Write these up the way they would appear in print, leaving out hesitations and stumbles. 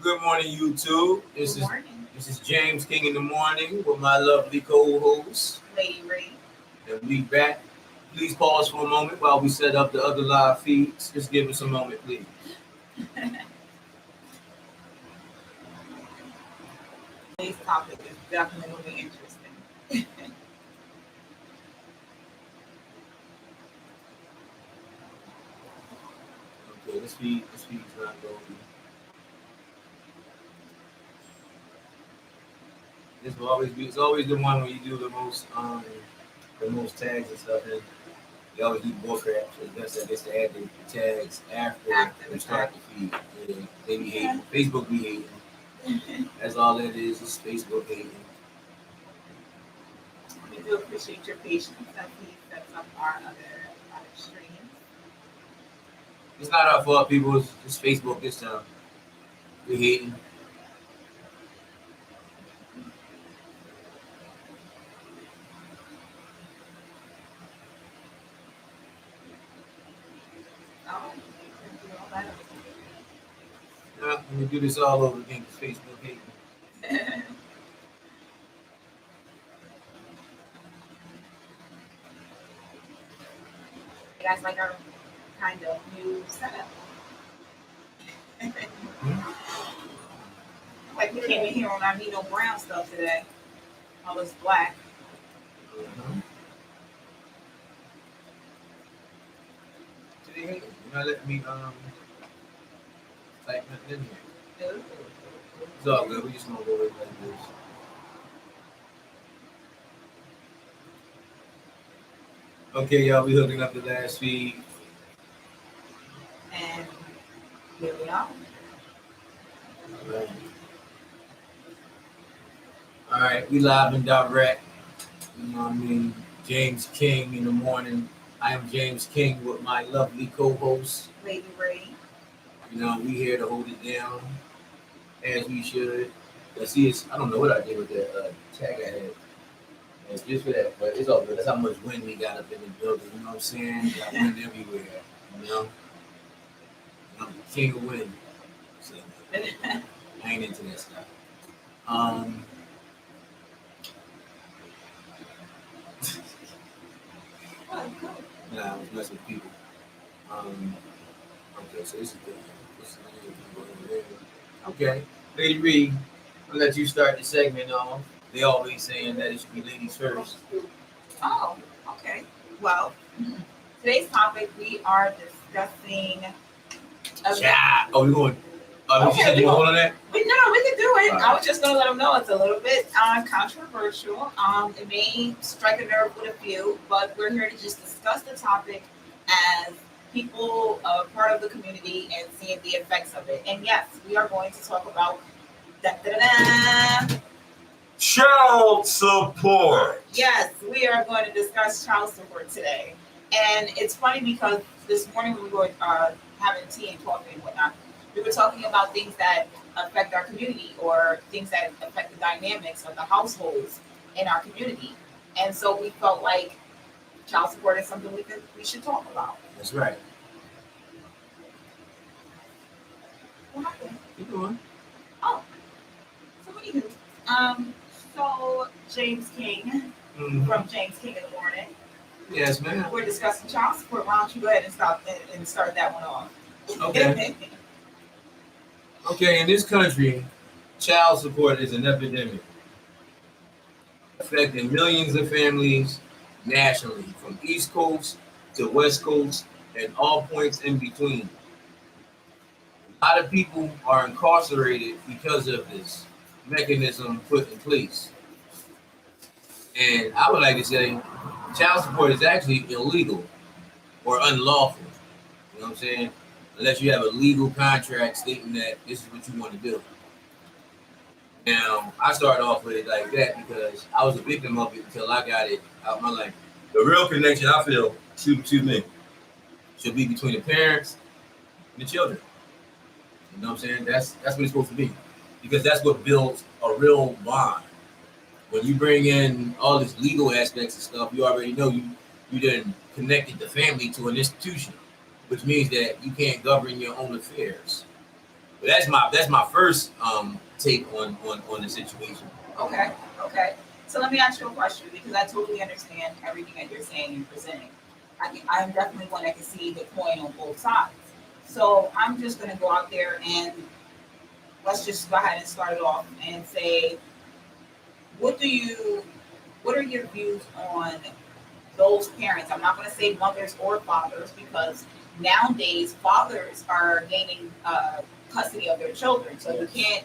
Good morning, YouTube. This Good is morning, this is James King in the morning with my lovely co-host, Lady Ray. and we back. Please pause for a moment while we set up the other live feeds. Just give us a moment, please. Today's topic is definitely interesting. Okay, this feed's not going. This will always be. It's always the one where you do the most tags and stuff. And you always do bull crap. So it's best, I guess, to add the tags after After we the start fact. the feed. Yeah, they be hating. Facebook be hating. That's all that is. It's Facebook hating. We do appreciate your patience as we set up our other streams. It's not our fault, people. It's Facebook this time. We hating. Oh, we do all that. Yeah, we do this all over again because Facebook hating. You guys like our kind of new setup. Like we came in here on our Nino Brown stuff today. All this black. Mhm. So they hating. You're not letting me type nothing in here. Ooh. It's all good. We just gonna go with it like this. Okay, y'all. We hooking up the last feed. And here we are. All right. All right. We live and direct. You know what I mean? James King in the morning. I am James King with my lovely co-host. Lady Ray. You know, we here to hold it down as we should. Let's see, I don't know what I did with that tag I had. It's just for that, but it's all good. That's how much wind we got up in the building. You know what I'm saying? We got wind everywhere. You know, I'm the king of wind. So I ain't into that stuff. Um, nah, I was messing with people. Um, okay, so this is good. This is good. Okay, Lady Reed, I'll let you start the segment off. They always saying that it should be ladies first. Oh, okay. Well, today's topic we are discussing. Yeah. Oh, we going. You Okay, said you want on that? We can do it. All I was just gonna let them know it's a little bit controversial. It may strike a nerve with a few, but we're here to just discuss the topic as people, part of the community, and seeing the effects of it. And yes, we are going to talk about da, da, da, da. Child support. Yes, we are going to discuss child support today. And it's funny because this morning when we were having tea and coffee and whatnot, we were talking about things that affect our community or things that affect the dynamics of the households in our community. And so we felt like child support is something we should talk about. That's right. What happened? Keep going. Oh, so anywho, so James King Mhm. from James King in the morning. Yes, ma'am. We're discussing child support. Why don't you go ahead and start that one off? Okay. Okay, in this country, child support is an epidemic affecting millions of families nationally, from East Coast to West Coast and all points in between. A lot of people are incarcerated because of this mechanism put in place. And I would like to say child support is actually illegal or unlawful. You know what I'm saying? Unless you have a legal contract stating that this is what you want to do. Now, I started off with it like that because I was a victim of it until I got it out of my life. The real connection I feel, excuse me, should be between the parents and the children. You know what I'm saying? That's what it's supposed to be. Because that's what builds a real bond. When you bring in all this legal aspects and stuff, you already know you done connected the family to an institution, which means that you can't govern your own affairs. But that's my first take on the situation. Okay. So let me ask you a question because I totally understand everything that you're saying and presenting. I'm definitely one that can see the coin on both sides. So I'm just going to go out there and let's just go ahead and start it off and say, what are your views on those parents? I'm not going to say mothers or fathers because nowadays fathers are gaining custody of their children. So you can't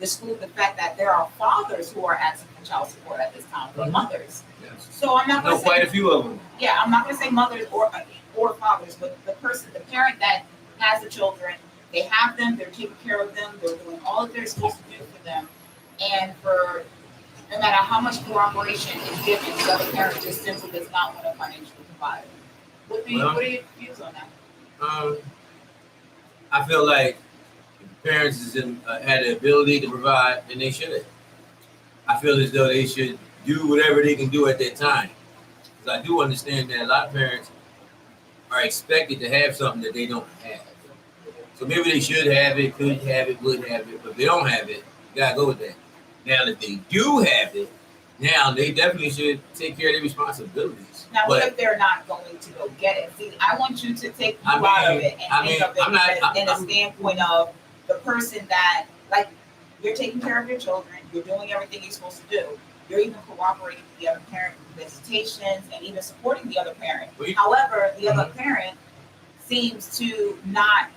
exclude the fact that there are fathers who are asking for child support at this time for mothers. Yes. So I'm not going to say quite a few of them. Yeah, I'm not going to say mothers or fathers, but the parent that has the children, they have them, they're taking care of them, they're doing all that they're supposed to do for them, and for no matter how much cooperation is given, the other parent just simply does not want to financially provide. What are your views on that? I feel like if parents had the ability to provide, then they should. I feel as though they should do whatever they can do at that time. Because I do understand that a lot of parents are expected to have something that they don't have. So maybe they should have it, could have it, would have it, but if they don't have it, you gotta go with that. Now, if they do have it, now they definitely should take care of their responsibilities. Now, what if they're not going to go get it? See, I want you to take you out of it and think of it in a standpoint of the person that, like, you're taking care of your children, you're doing everything you're supposed to do. You're even cooperating with the other parent with visitations and even supporting the other parent. However, the other parent seems to not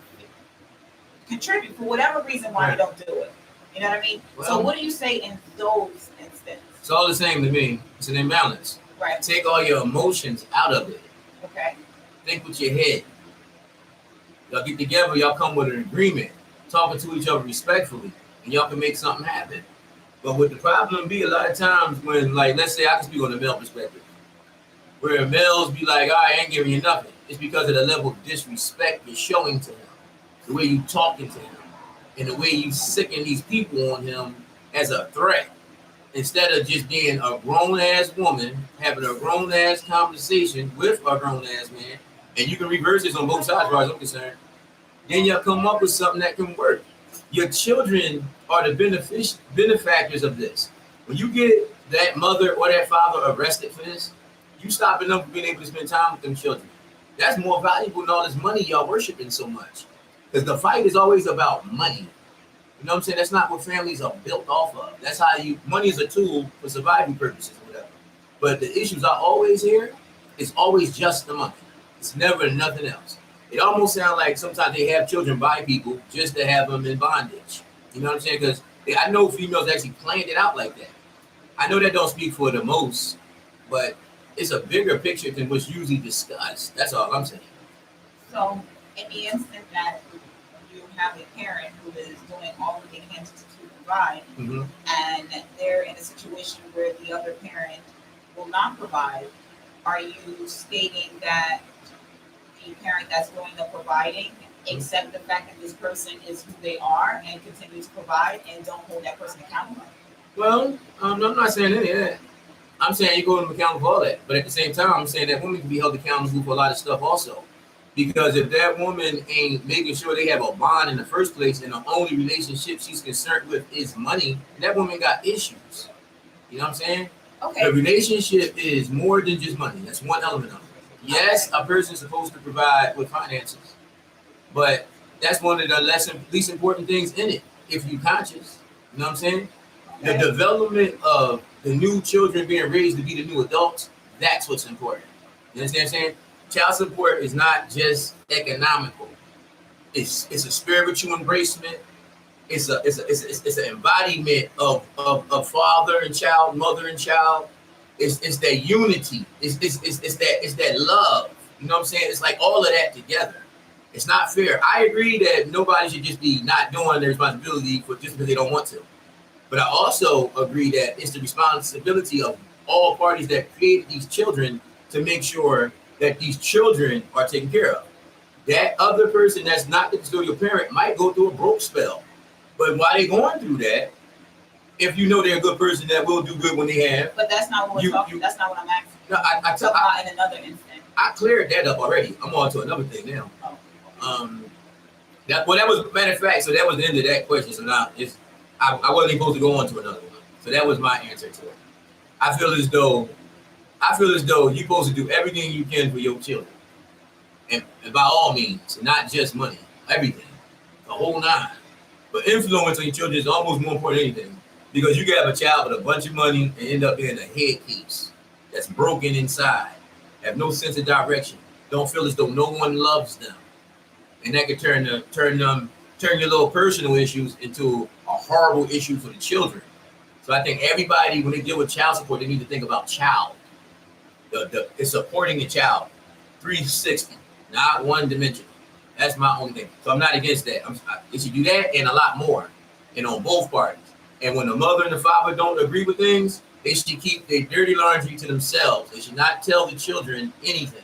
contribute for whatever reason why they don't do it. You know what I mean? So what do you say in those instances? It's all the same to me. It's an imbalance. Right. Take all your emotions out of it. Okay. Think with your head. Y'all get together, y'all come with an agreement, talking to each other respectfully, and y'all can make something happen. But what the problem be a lot of times when, like, let's say I can speak on the male perspective, where males be like, I ain't giving you nothing. It's because of the level of disrespect you're showing to him, the way you talking to him, and the way you sicken these people on him as a threat. Instead of just being a grown-ass woman, having a grown-ass conversation with a grown-ass man, and you can reverse this on both sides as far as I'm concerned, then you'll come up with something that can work. Your children are the benefactors of this. When you get that mother or that father arrested for this, you stopping them from being able to spend time with them children. That's more valuable than all this money y'all worshiping so much. Because the fight is always about money. You know what I'm saying? That's not what families are built off of. That's how money is a tool for survival purposes or whatever. But the issues I always hear is always just the money. It's never nothing else. It almost sounds like sometimes they have children by people just to have them in bondage. You know what I'm saying? Because I know females actually planned it out like that. I know that don't speak for the most, but it's a bigger picture than what's usually discussed. That's all I'm saying. So, in the instant that you have a parent who is doing all that they can to provide, and they're in a situation where the other parent will not provide, are you stating that the parent that's doing the providing accept the fact that this person is who they are and continue to provide and don't hold that person accountable? Well, I'm not saying any of that. I'm saying you go to accountable for all that. But at the same time, I'm saying that woman can be held accountable for a lot of stuff also. Because if that woman ain't making sure they have a bond in the first place and the only relationship she's concerned with is money, that woman got issues. You know what I'm saying? Okay. The relationship is more than just money. That's one element of it. Yes, a person's supposed to provide with finances, but that's one of the least important things in it. If you're conscious, you know what I'm saying? The development of the new children being raised to be the new adults, that's what's important. You understand what I'm saying? Child support is not just economical. It's a spiritual embracement. It's an embodiment of father and child, mother and child. It's that unity. It's that love. You know what I'm saying? It's like all of that together. It's not fair. I agree that nobody should just be not doing their responsibility for just because they don't want to. But I also agree that it's the responsibility of all parties that created these children to make sure that these children are taken care of. That other person that's not the custodial parent might go through a broke spell. But while they're going through that, if you know they're a good person that will do good when they have. But that's not what we're talking. That's not what I'm asking. No, I talking about in another instance. I cleared that up already. I'm on to another thing now. Oh. That was matter of fact. So that was the end of that question. So now I wasn't supposed to go on to another one. So that was my answer to it. I feel as though you're supposed to do everything you can for your children, and by all means, not just money, everything, the whole nine. But influence on your children is almost more important than anything, because you can have a child with a bunch of money and end up being a head case that's broken inside, have no sense of direction, don't feel as though no one loves them, and that could turn your little personal issues into a horrible issue for the children. So I think everybody, when they deal with child support, they need to think about child. It's supporting the child, 360, not one dimension. That's my only thing. So I'm not against that. They should do that and a lot more, and on both parties. And when the mother and the father don't agree with things, they should keep their dirty laundry to themselves. They should not tell the children anything.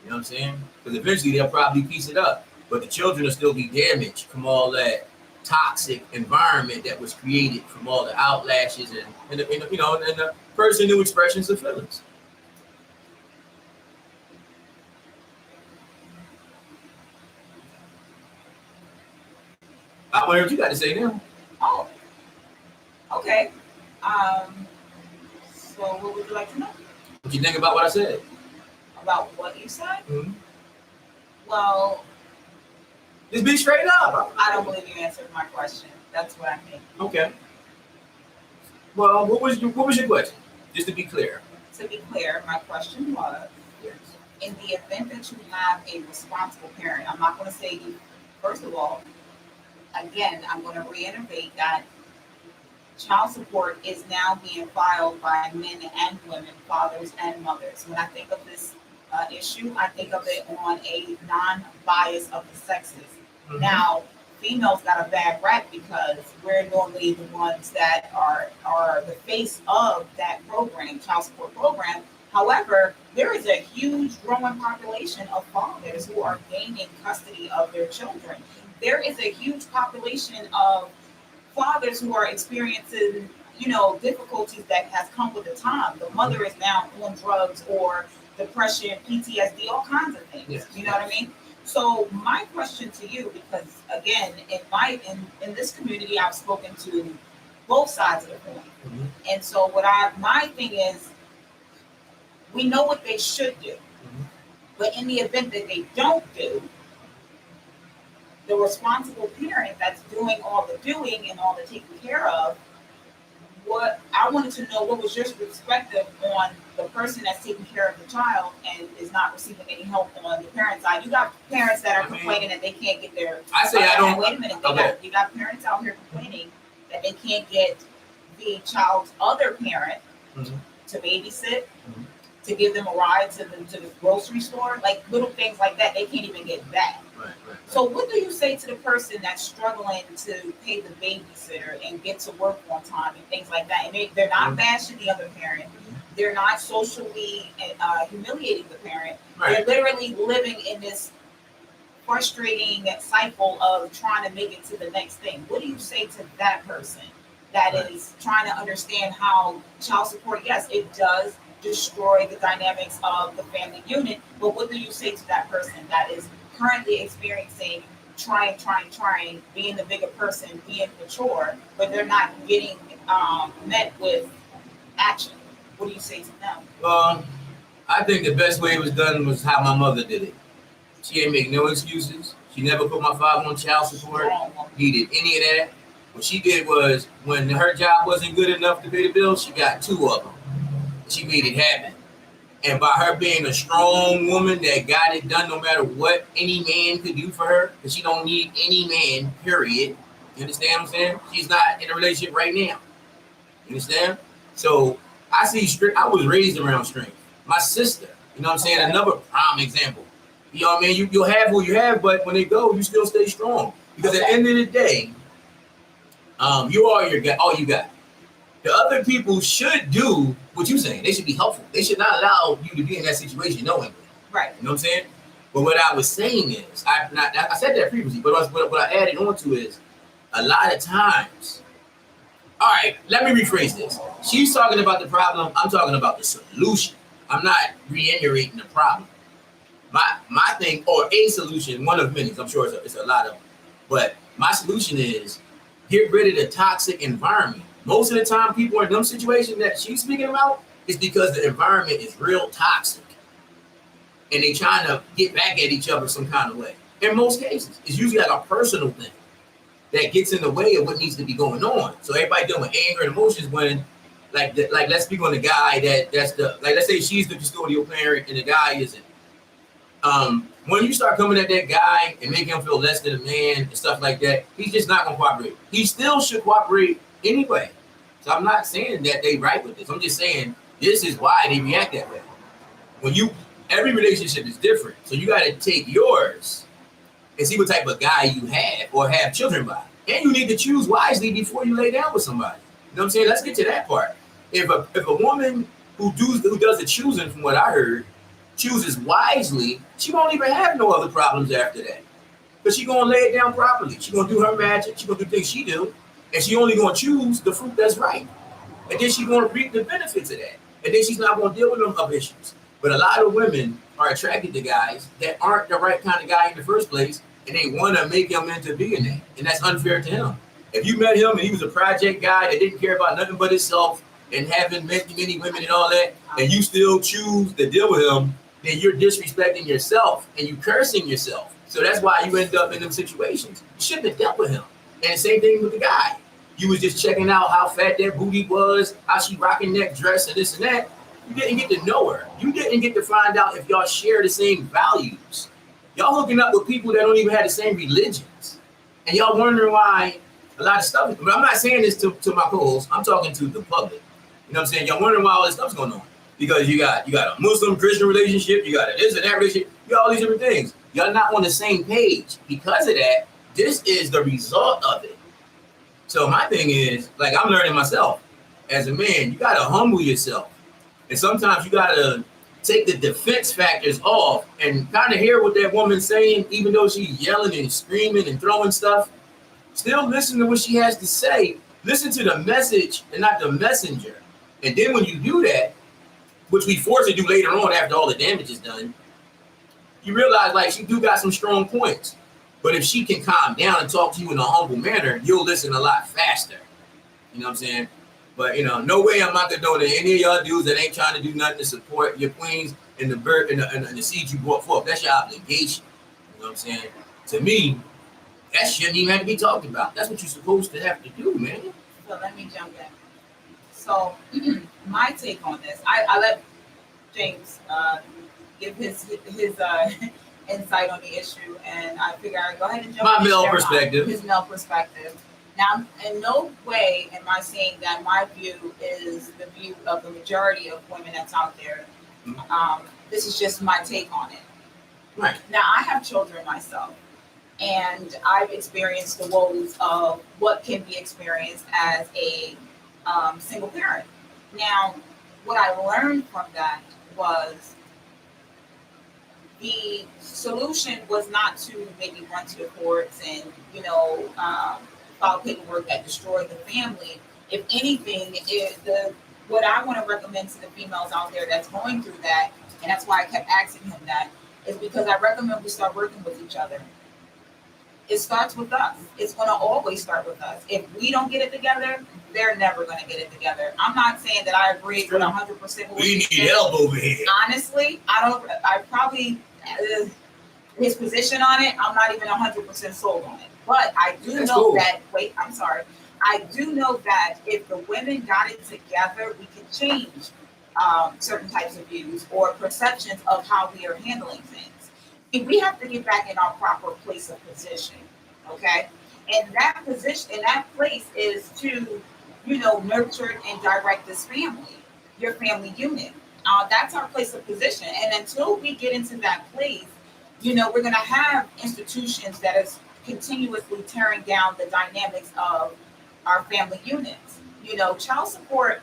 You know what I'm saying? Because eventually they'll probably piece it up, but the children will still be damaged from all that toxic environment that was created from all the outlashes and the personal expressions of feelings. I want to hear what you got to say now. Oh, okay. So what would you like to know? What you think about what I said? About what you said? Mm-hmm. Well, just be straight up. I don't believe you answered my question. That's what I think. Okay. Well, what was your question? Just to be clear. To be clear, my question was, Yes. in the event that you have a responsible parent, I'm not going to say, first of all, again, I'm going to reiterate that child support is now being filed by men and women, fathers and mothers. When I think of this issue, I think of it on a non-bias of the sexes. Mm-hmm. Now, females got a bad rap because we're normally the ones that are the face of that program, child support program. However, there is a huge growing population of fathers who are gaining custody of their children. There is a huge population of fathers who are experiencing, difficulties that has come with the time. The mother is now on drugs or depression, PTSD, all kinds of things. Yes. You know what I mean? So my question to you, because again, in this community, I've spoken to both sides of the coin. Mm-hmm. And so my thing is, we know what they should do, mm-hmm. but in the event that they don't do, the responsible parent that's doing all the doing and all the taking care of, what I wanted to know, what was your perspective on the person that's taking care of the child and is not receiving any help on the parent side? You got parents that are complaining that they can't get their. I say I don't. Wait a minute. You got parents out here complaining that they can't get the child's other parent mm-hmm. to babysit, mm-hmm. to give them a ride to the grocery store, like little things like that. They can't even get that. Right. So what do you say to the person that's struggling to pay the babysitter and get to work on time and things like that? And they're not bashing the other parent. They're not socially humiliating the parent. Right. They're literally living in this frustrating cycle of trying to make it to the next thing. What do you say to that person that is trying to understand how child support, yes, it does destroy the dynamics of the family unit, but what do you say to that person that is currently experiencing trying, being the bigger person, being mature, but they're not getting met with action? What do you say to them? I think the best way it was done was how my mother did it. She ain't make no excuses. She never put my father on child support. He did any of that. What she did was, when her job wasn't good enough to pay the bills, she got 2 of them. She made it happen. And by her being a strong woman that got it done no matter what any man could do for her, because she don't need any man, period. You understand what I'm saying? She's not in a relationship right now. You understand? So I see strength. I was raised around strength. My sister, you know what I'm saying? Another prime example. You know what I mean? You'll have who you have, but when they go, you still stay strong. Because at the end of the day, you are all you got. The other people should do what you're saying. They should be helpful. They should not allow you to be in that situation knowingly. Right. You know what I'm saying? But what I was saying is, I said that previously, but what I added on to is, a lot of times, all right, let me rephrase this. She's talking about the problem. I'm talking about the solution. I'm not reiterating the problem. my thing, or a solution, one of many, I'm sure it's a lot of them, but my solution is get rid of the toxic environment. Most of the time, people in them situations that she's speaking about is because the environment is real toxic, and they trying to get back at each other some kind of way. In most cases, it's usually like a personal thing that gets in the way of what needs to be going on. So everybody dealing with anger and emotions when, like let's speak on the guy that's let's say she's the custodial parent and the guy isn't. When you start coming at that guy and making him feel less than a man and stuff like that, he's just not gonna cooperate. He still should cooperate anyway. So I'm not saying that they right with this. I'm just saying this is why they react that way. Every relationship is different. So you gotta take yours and see what type of guy you have or have children by. And you need to choose wisely before you lay down with somebody. You know what I'm saying? Let's get to that part. If a woman who does the choosing, from what I heard, chooses wisely, she won't even have no other problems after that. Because she's gonna lay it down properly. She's gonna do her magic, she's gonna do things she do, and she only gonna choose the fruit that's right. And then she's gonna reap the benefits of that. And then she's not gonna deal with them other issues. But a lot of women are attracted to guys that aren't the right kind of guy in the first place, and they wanna make him into being that. And that's unfair to him. If you met him and he was a project guy that didn't care about nothing but himself and having many women and all that, and you still choose to deal with him, then you're disrespecting yourself and you cursing yourself. So that's why you end up in them situations. You shouldn't have dealt with him. And same thing with the guy. You was just checking out how fat that booty was, how she rocking that dress and this and that. You didn't get to know her. You didn't get to find out if y'all share the same values. Y'all hooking up with people that don't even have the same religions. And y'all wondering why a lot of stuff, but I'm not saying this to my co-hosts, I'm talking to the public. You know what I'm saying? Y'all wondering why all this stuff's going on. Because you got a Muslim-Christian relationship, you got a this and that relationship, you got all these different things. Y'all not on the same page. Because of that, this is the result of it. So my thing is, like I'm learning myself, as a man, you gotta humble yourself. And sometimes you gotta take the defense factors off and kind of hear what that woman's saying, even though she's yelling and screaming and throwing stuff. Still listen to what she has to say. Listen to the message and not the messenger. And then when you do that, which we force to do later on after all the damage is done, you realize like she do got some strong points. But if she can calm down and talk to you in a humble manner, you'll listen a lot faster. You know what I'm saying? But no way I'm not condoning any of y'all dudes that ain't trying to do nothing to support your queens and the bird and the seed you brought forth. That's your obligation. You know what I'm saying? To me, that shouldn't even have to be talked about. That's what you're supposed to have to do, man. So let me jump in. So my take on this, I let James give his insight on the issue, and I figure I'd go ahead and jump in. His male perspective. Now, in no way am I saying that my view is the view of the majority of women that's out there. This is just my take on it. Right. Now, I have children myself, and I've experienced the woes of what can be experienced as a single parent. Now, what I learned from that was the solution was not to maybe run to the courts and, file paperwork that destroyed the family. If anything, what I want to recommend to the females out there that's going through that, and that's why I kept asking him that, is because I recommend we start working with each other. It starts with us. It's going to always start with us. If we don't get it together, they're never going to get it together. I'm not saying that I agree with 100% with what we need help over here. Honestly, I probably, his position on it, I'm not even 100% sold on it. But I do know that, I do know that if the women got it together, we can change certain types of views or perceptions of how we are handling things. We have to get back in our proper place of position, okay? And that position, and that place is to, nurture and direct this family, your family unit. That's our place of position. And until we get into that place, we're going to have institutions that is continuously tearing down the dynamics of our family units. Child support,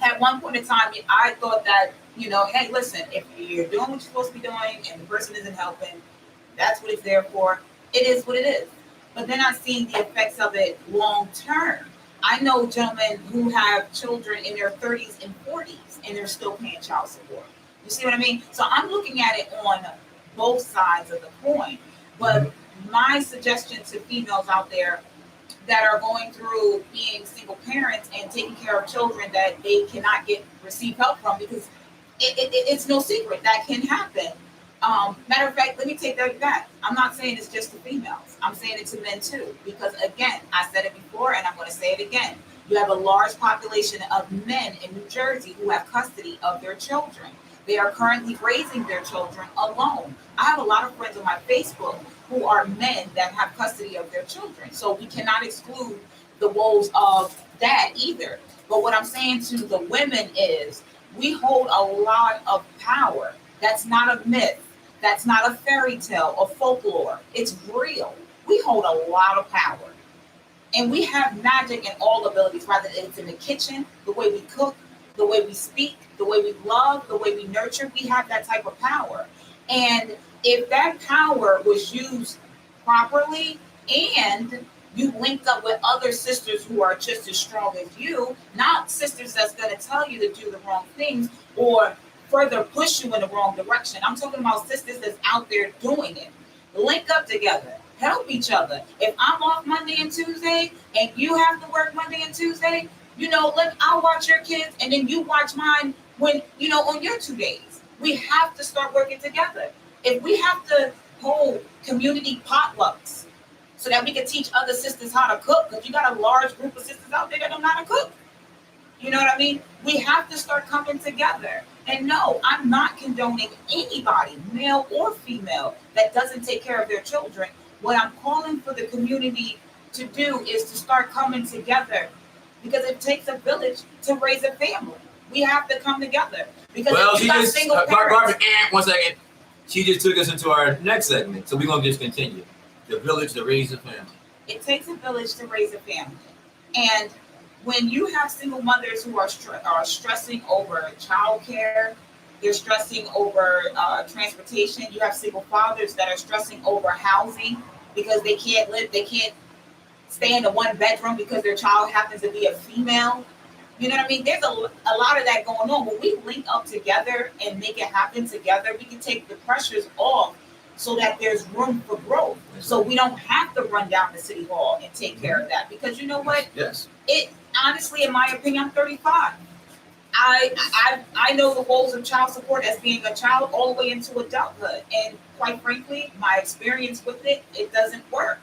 at one point in time, I thought that, hey, listen, if you're doing what you're supposed to be doing and the person isn't helping, that's what it's there for. It is what it is. But then I've seen the effects of it long term. I know gentlemen who have children in their 30s and 40s, and they're still paying child support. You see what I mean? So I'm looking at it on both sides of the coin. But my suggestion to females out there that are going through being single parents and taking care of children that they cannot receive help from, because it's no secret that can happen. Matter of fact, let me take that back. I'm not saying it's just to females. I'm saying it to men too, because again, I said it before and I'm going to say it again. You have a large population of men in New Jersey who have custody of their children. They are currently raising their children alone. I have a lot of friends on my Facebook who are men that have custody of their children. So we cannot exclude the woes of that either. But what I'm saying to the women is we hold a lot of power. That's not a myth. That's not a fairy tale or folklore. It's real. We hold a lot of power. And we have magic in all abilities, whether it's in the kitchen, the way we cook, the way we speak, the way we love, the way we nurture. We have that type of power. And if that power was used properly and you linked up with other sisters who are just as strong as you, not sisters that's going to tell you to do the wrong things or further push you in the wrong direction. I'm talking about sisters that's out there doing it. Link up together. Help each other. If I'm off Monday and Tuesday and you have to work Monday and Tuesday, I'll watch your kids and then you watch mine when, on your 2 days. We have to start working together. If we have to hold community potlucks so that we can teach other sisters how to cook, because you got a large group of sisters out there that don't know how to cook. You know what I mean? We have to start coming together. And no, I'm not condoning anybody, male or female, that doesn't take care of their children. What I'm calling for the community to do is to start coming together, because it takes a village to raise a family. We have to come together. Because if you got single parents, one second. She just took us into our next segment, so we're going to just continue. The village to raise a family. It takes a village to raise a family. And when you have single mothers who are stressing over childcare, they're stressing over transportation. You have single fathers that are stressing over housing because they can't stay in the one bedroom because their child happens to be a female. You know what I mean? There's a lot of that going on. When we link up together and make it happen together, we can take the pressures off so that there's room for growth. So we don't have to run down to City Hall and take care of that. Because you know what? Yes. It honestly, in my opinion, I'm 35. I know the woes of child support as being a child all the way into adulthood. And quite frankly, my experience with it doesn't work.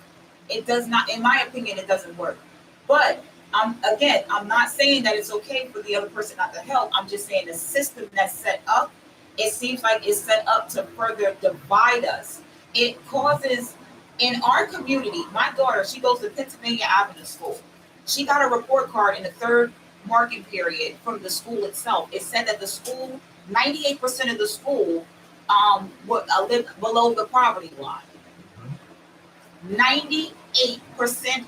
It does not, in my opinion, it doesn't work. But I'm not saying that it's okay for the other person not to help. I'm just saying the system that's set up, it seems like it's set up to further divide us. It causes, in our community, my daughter, she goes to Pennsylvania Avenue School. She got a report card in the third marking period from the school itself. It said that the school, 98% of the school lived below the poverty line. 98%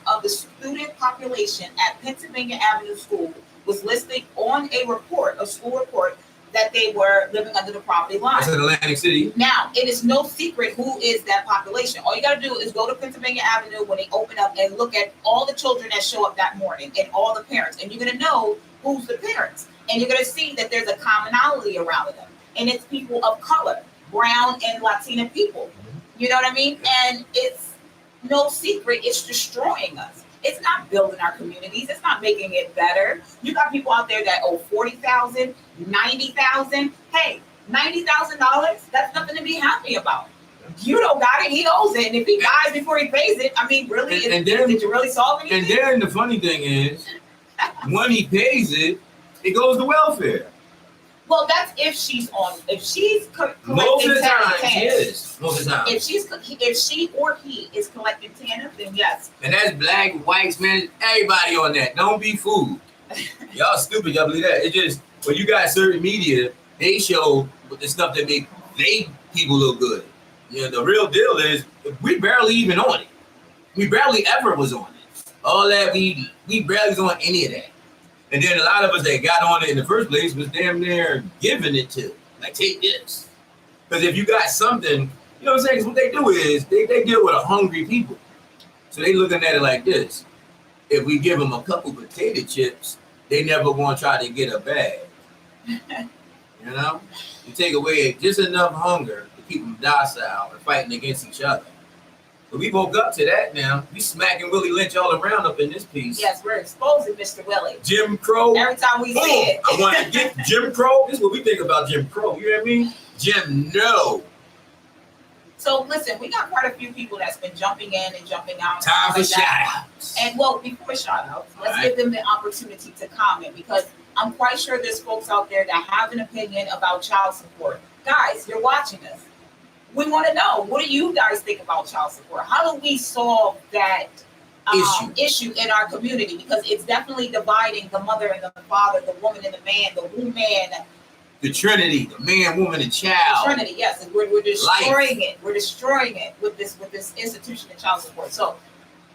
of the student population at Pennsylvania Avenue School was listed on a school report, that they were living under the poverty line. That's in Atlantic City. Now, it is no secret who is that population. All you got to do is go to Pennsylvania Avenue when they open up and look at all the children that show up that morning and all the parents. And you're going to know who's the parents. And you're going to see that there's a commonality around them. And it's people of color, brown and Latina people. You know what I mean? And it's no secret, it's destroying us. It's not building our communities. It's not making it better. You got people out there that owe $40,000, $90,000. Hey, $90,000, that's nothing to be happy about. You don't got it, he owes it. And if he dies before he pays it, I mean, really, did you really solve anything? And then the funny thing is, when he pays it, it goes to welfare. Well, that's if she's collecting most of the time, TANF. she is. Most of the time. If she or he is collecting TANF, then yes. And that's black, whites, man, everybody on that. Don't be fooled. Y'all stupid, y'all believe that. It's just, when you got certain media, they show the stuff that make they people look good. You know, the real deal is, we barely even on it. We barely ever was on it. All that, we barely was on any of that. And then a lot of us that got on it in the first place was damn near giving it to. Like, take this. Because if you got something, you know what I'm saying? 'Cause what they do is they deal with a hungry people. So they looking at it like this. If we give them a couple potato chips, they never going to try to get a bag. You know? You take away just enough hunger to keep them docile and fighting against each other. But we woke up to that now. We smacking Willie Lynch all around up in this piece. Yes, we're exposing Mr. Willie. Jim Crow. Every time we see it. I want to get Jim Crow. This is what we think about Jim Crow. You hear me? Jim, no. So listen, we got quite a few people that's been jumping in and jumping out. Time for like shout that. outs. And well, before shout outs, let's give them the opportunity to comment, because I'm quite sure there's folks out there that have an opinion about child support. Guys, you're watching us. We want to know, what do you guys think about child support? How do we solve that issue in our community? Because it's definitely dividing the mother and the father, the woman and the man, the woman. The Trinity, the man, woman, and child. The Trinity, yes, and we're destroying it. We're destroying it with this institution of child support. So,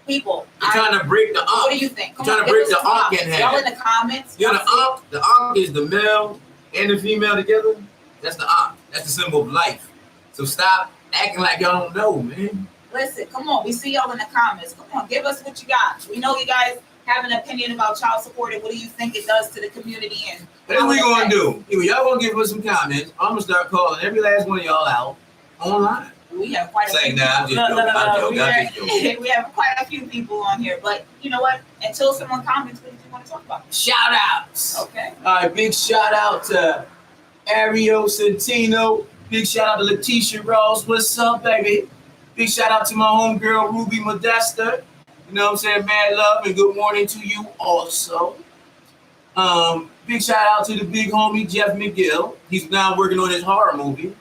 people, you're trying to break the ankh. What do you think? You're trying to break the ankh in half. Y'all in the comments. You know, the ankh is the male and the female together. That's the ankh. That's the symbol of life. So stop acting like y'all don't know, man. Listen, come on. We see y'all in the comments. Come on, give us what you got. We know you guys have an opinion about child support, and what do you think it does to the community? And what we gonna do? Y'all gonna give us some comments. I'm gonna start calling every last one of y'all out online. We have quite a few people. We have quite a few people on here, but you know what? Until someone comments, what do you want to talk about? Shout outs. Okay. All right, big shout out to Ario Centino. Big shout out to Letitia Rose. What's up, baby? Big shout out to my homegirl Ruby Modesta. You know what I'm saying? Mad love and good morning to you also. Big shout out to the big homie Jeff McGill. He's now working on his horror movie. You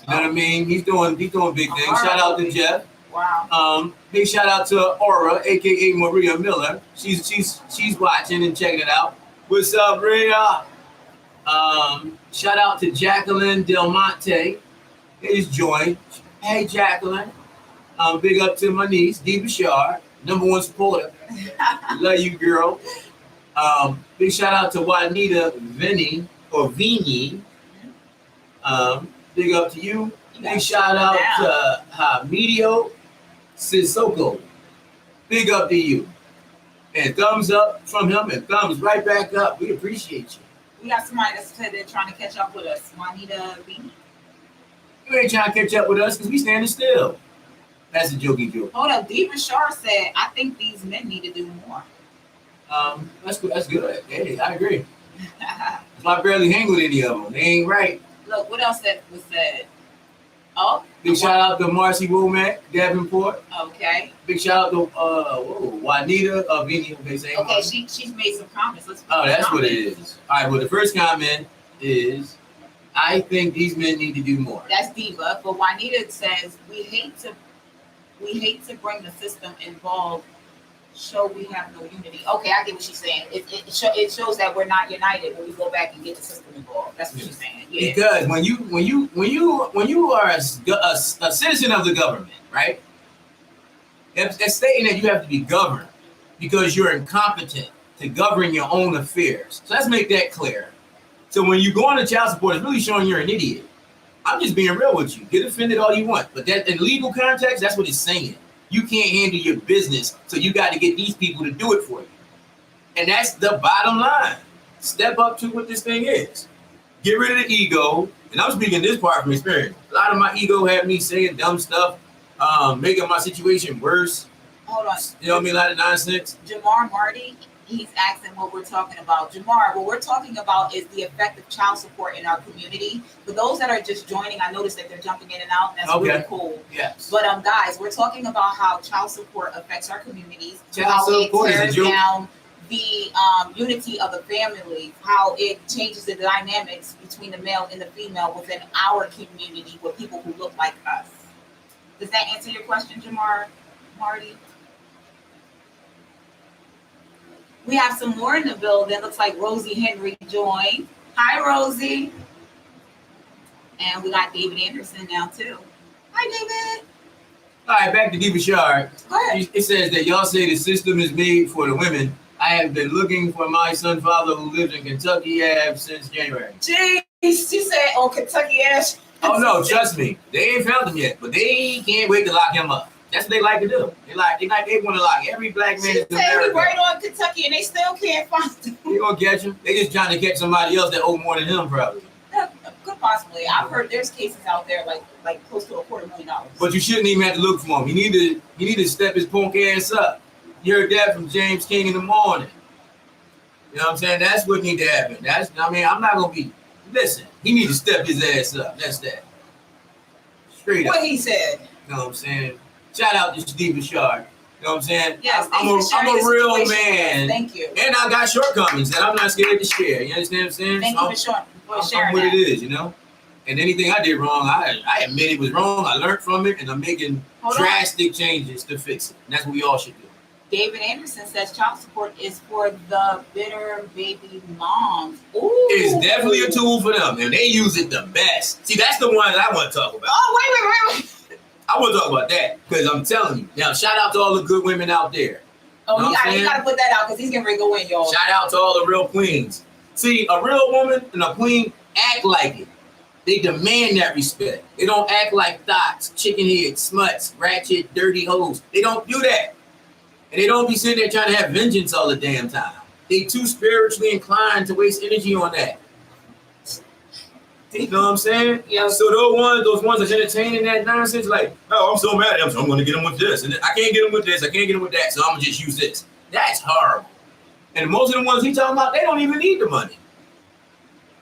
know what I mean? He's doing big things. Shout out to Jeff. Wow. Big shout out to Aura, aka Maria Miller. She's watching and checking it out. What's up, Rhea? Shout out to Jacqueline Del Monte. He's joined. Hey, Jacqueline. Big up to my niece, Dee Bashar, #1 supporter. Love you, girl. Big shout out to Juanita Vini. Big up to you. Big shout out to Hamidio Sissoko. Big up to you. And thumbs up from him and thumbs right back up. We appreciate you. We got somebody that's said they're trying to catch up with us. Juanita Vini. You ain't trying to catch up with us because we standing still. That's a jokey joke. Hold up. Dee Bashar said, I think these men need to do more. That's good. That's good. Hey, I agree. I barely hang with any of them. They ain't right. Look, what else that was said? Oh, big shout out to Marcy Womack, Davenport. Okay. Big shout out to Juanita Vini. Okay, she's made some comments. That's what it is. All right. Well, the first comment is, I think these men need to do more. That's Diva, but Juanita says we hate to bring the system involved. Show we have no unity. Okay, I get what she's saying. It shows that we're not united when we go back and get the system involved. That's what she's saying. Yeah. Because when you are a citizen of the government, right? That's stating that you have to be governed because you're incompetent to govern your own affairs. So let's make that clear. So when you go on to child support, it's really showing you're an idiot. I'm just being real with you. Get offended all you want, but that in legal context, that's what it's saying. You can't handle your business, so you got to get these people to do it for you. And that's the bottom line. Step up to what this thing is. Get rid of the ego. And I'm speaking this part from experience. A lot of my ego had me saying dumb stuff, making my situation worse. Hold on. You know what I mean? A lot of nonsense. Jamar Marty, he's asking what we're talking about. Jamar, what we're talking about is the effect of child support in our community. For those that are just joining, I noticed that they're jumping in and out, and that's really cool. Yes. But guys, we're talking about how child support affects our communities, how it tears down the unity of the family, how it changes the dynamics between the male and the female within our community with people who look like us. Does that answer your question, Jamar Marty? We have some more in the building. Looks like Rosie Henry joined. Hi, Rosie. And we got David Anderson now, too. Hi, David. All right, back to Dee Bashar. Go ahead. It says that y'all say the system is made for the women. I have been looking for my son father who lives in Kentucky since January. Jeez, she said, Kentucky Ash. Oh, no, trust me. They ain't found him yet, but they can't wait to lock him up. That's what they like to do. They want to lock every black man in America. He right on Kentucky, and they still can't find him. They gonna catch him. They just trying to catch somebody else that owe more than him, probably. Good possibly. I've heard there's cases out there like close to $250,000. But you shouldn't even have to look for him. You need to step his punk ass up. You heard that from James King in the morning. You know what I'm saying? That's what need to happen. I'm not gonna be. Listen, he need to step his ass up. That's that. Straight up. What he said. You know what I'm saying? Shout out to Steve Bouchard. You know what I'm saying? Yes, I'm a real man. Thank you. And I got shortcomings that I'm not scared to share. You understand what I'm saying? Thank you for sharing what that. it is, you know? And anything I did wrong, I admit it was wrong. I learned from it, and I'm making drastic changes to fix it. And that's what we all should do. David Anderson says child support is for the bitter baby moms. Ooh. It's definitely a tool for them, and they use it the best. See, that's the one I want to talk about. Oh, wait. I want to talk about that because I'm telling you. Now, shout out to all the good women out there. Oh, you got to put that out because he's getting ready to go in, y'all. Shout out to all the real queens. See, a real woman and a queen act like it. They demand that respect. They don't act like thoughts, chicken heads, smuts, ratchet, dirty hoes. They don't do that. And they don't be sitting there trying to have vengeance all the damn time. They too spiritually inclined to waste energy on that. You know what I'm saying? Yeah. So those ones that's entertaining that nonsense, like, oh, I'm so mad at him, so I'm going to get him with this. And I can't get him with this, I can't get him with that, so I'm going to just use this. That's horrible. And most of the ones he talking about, they don't even need the money.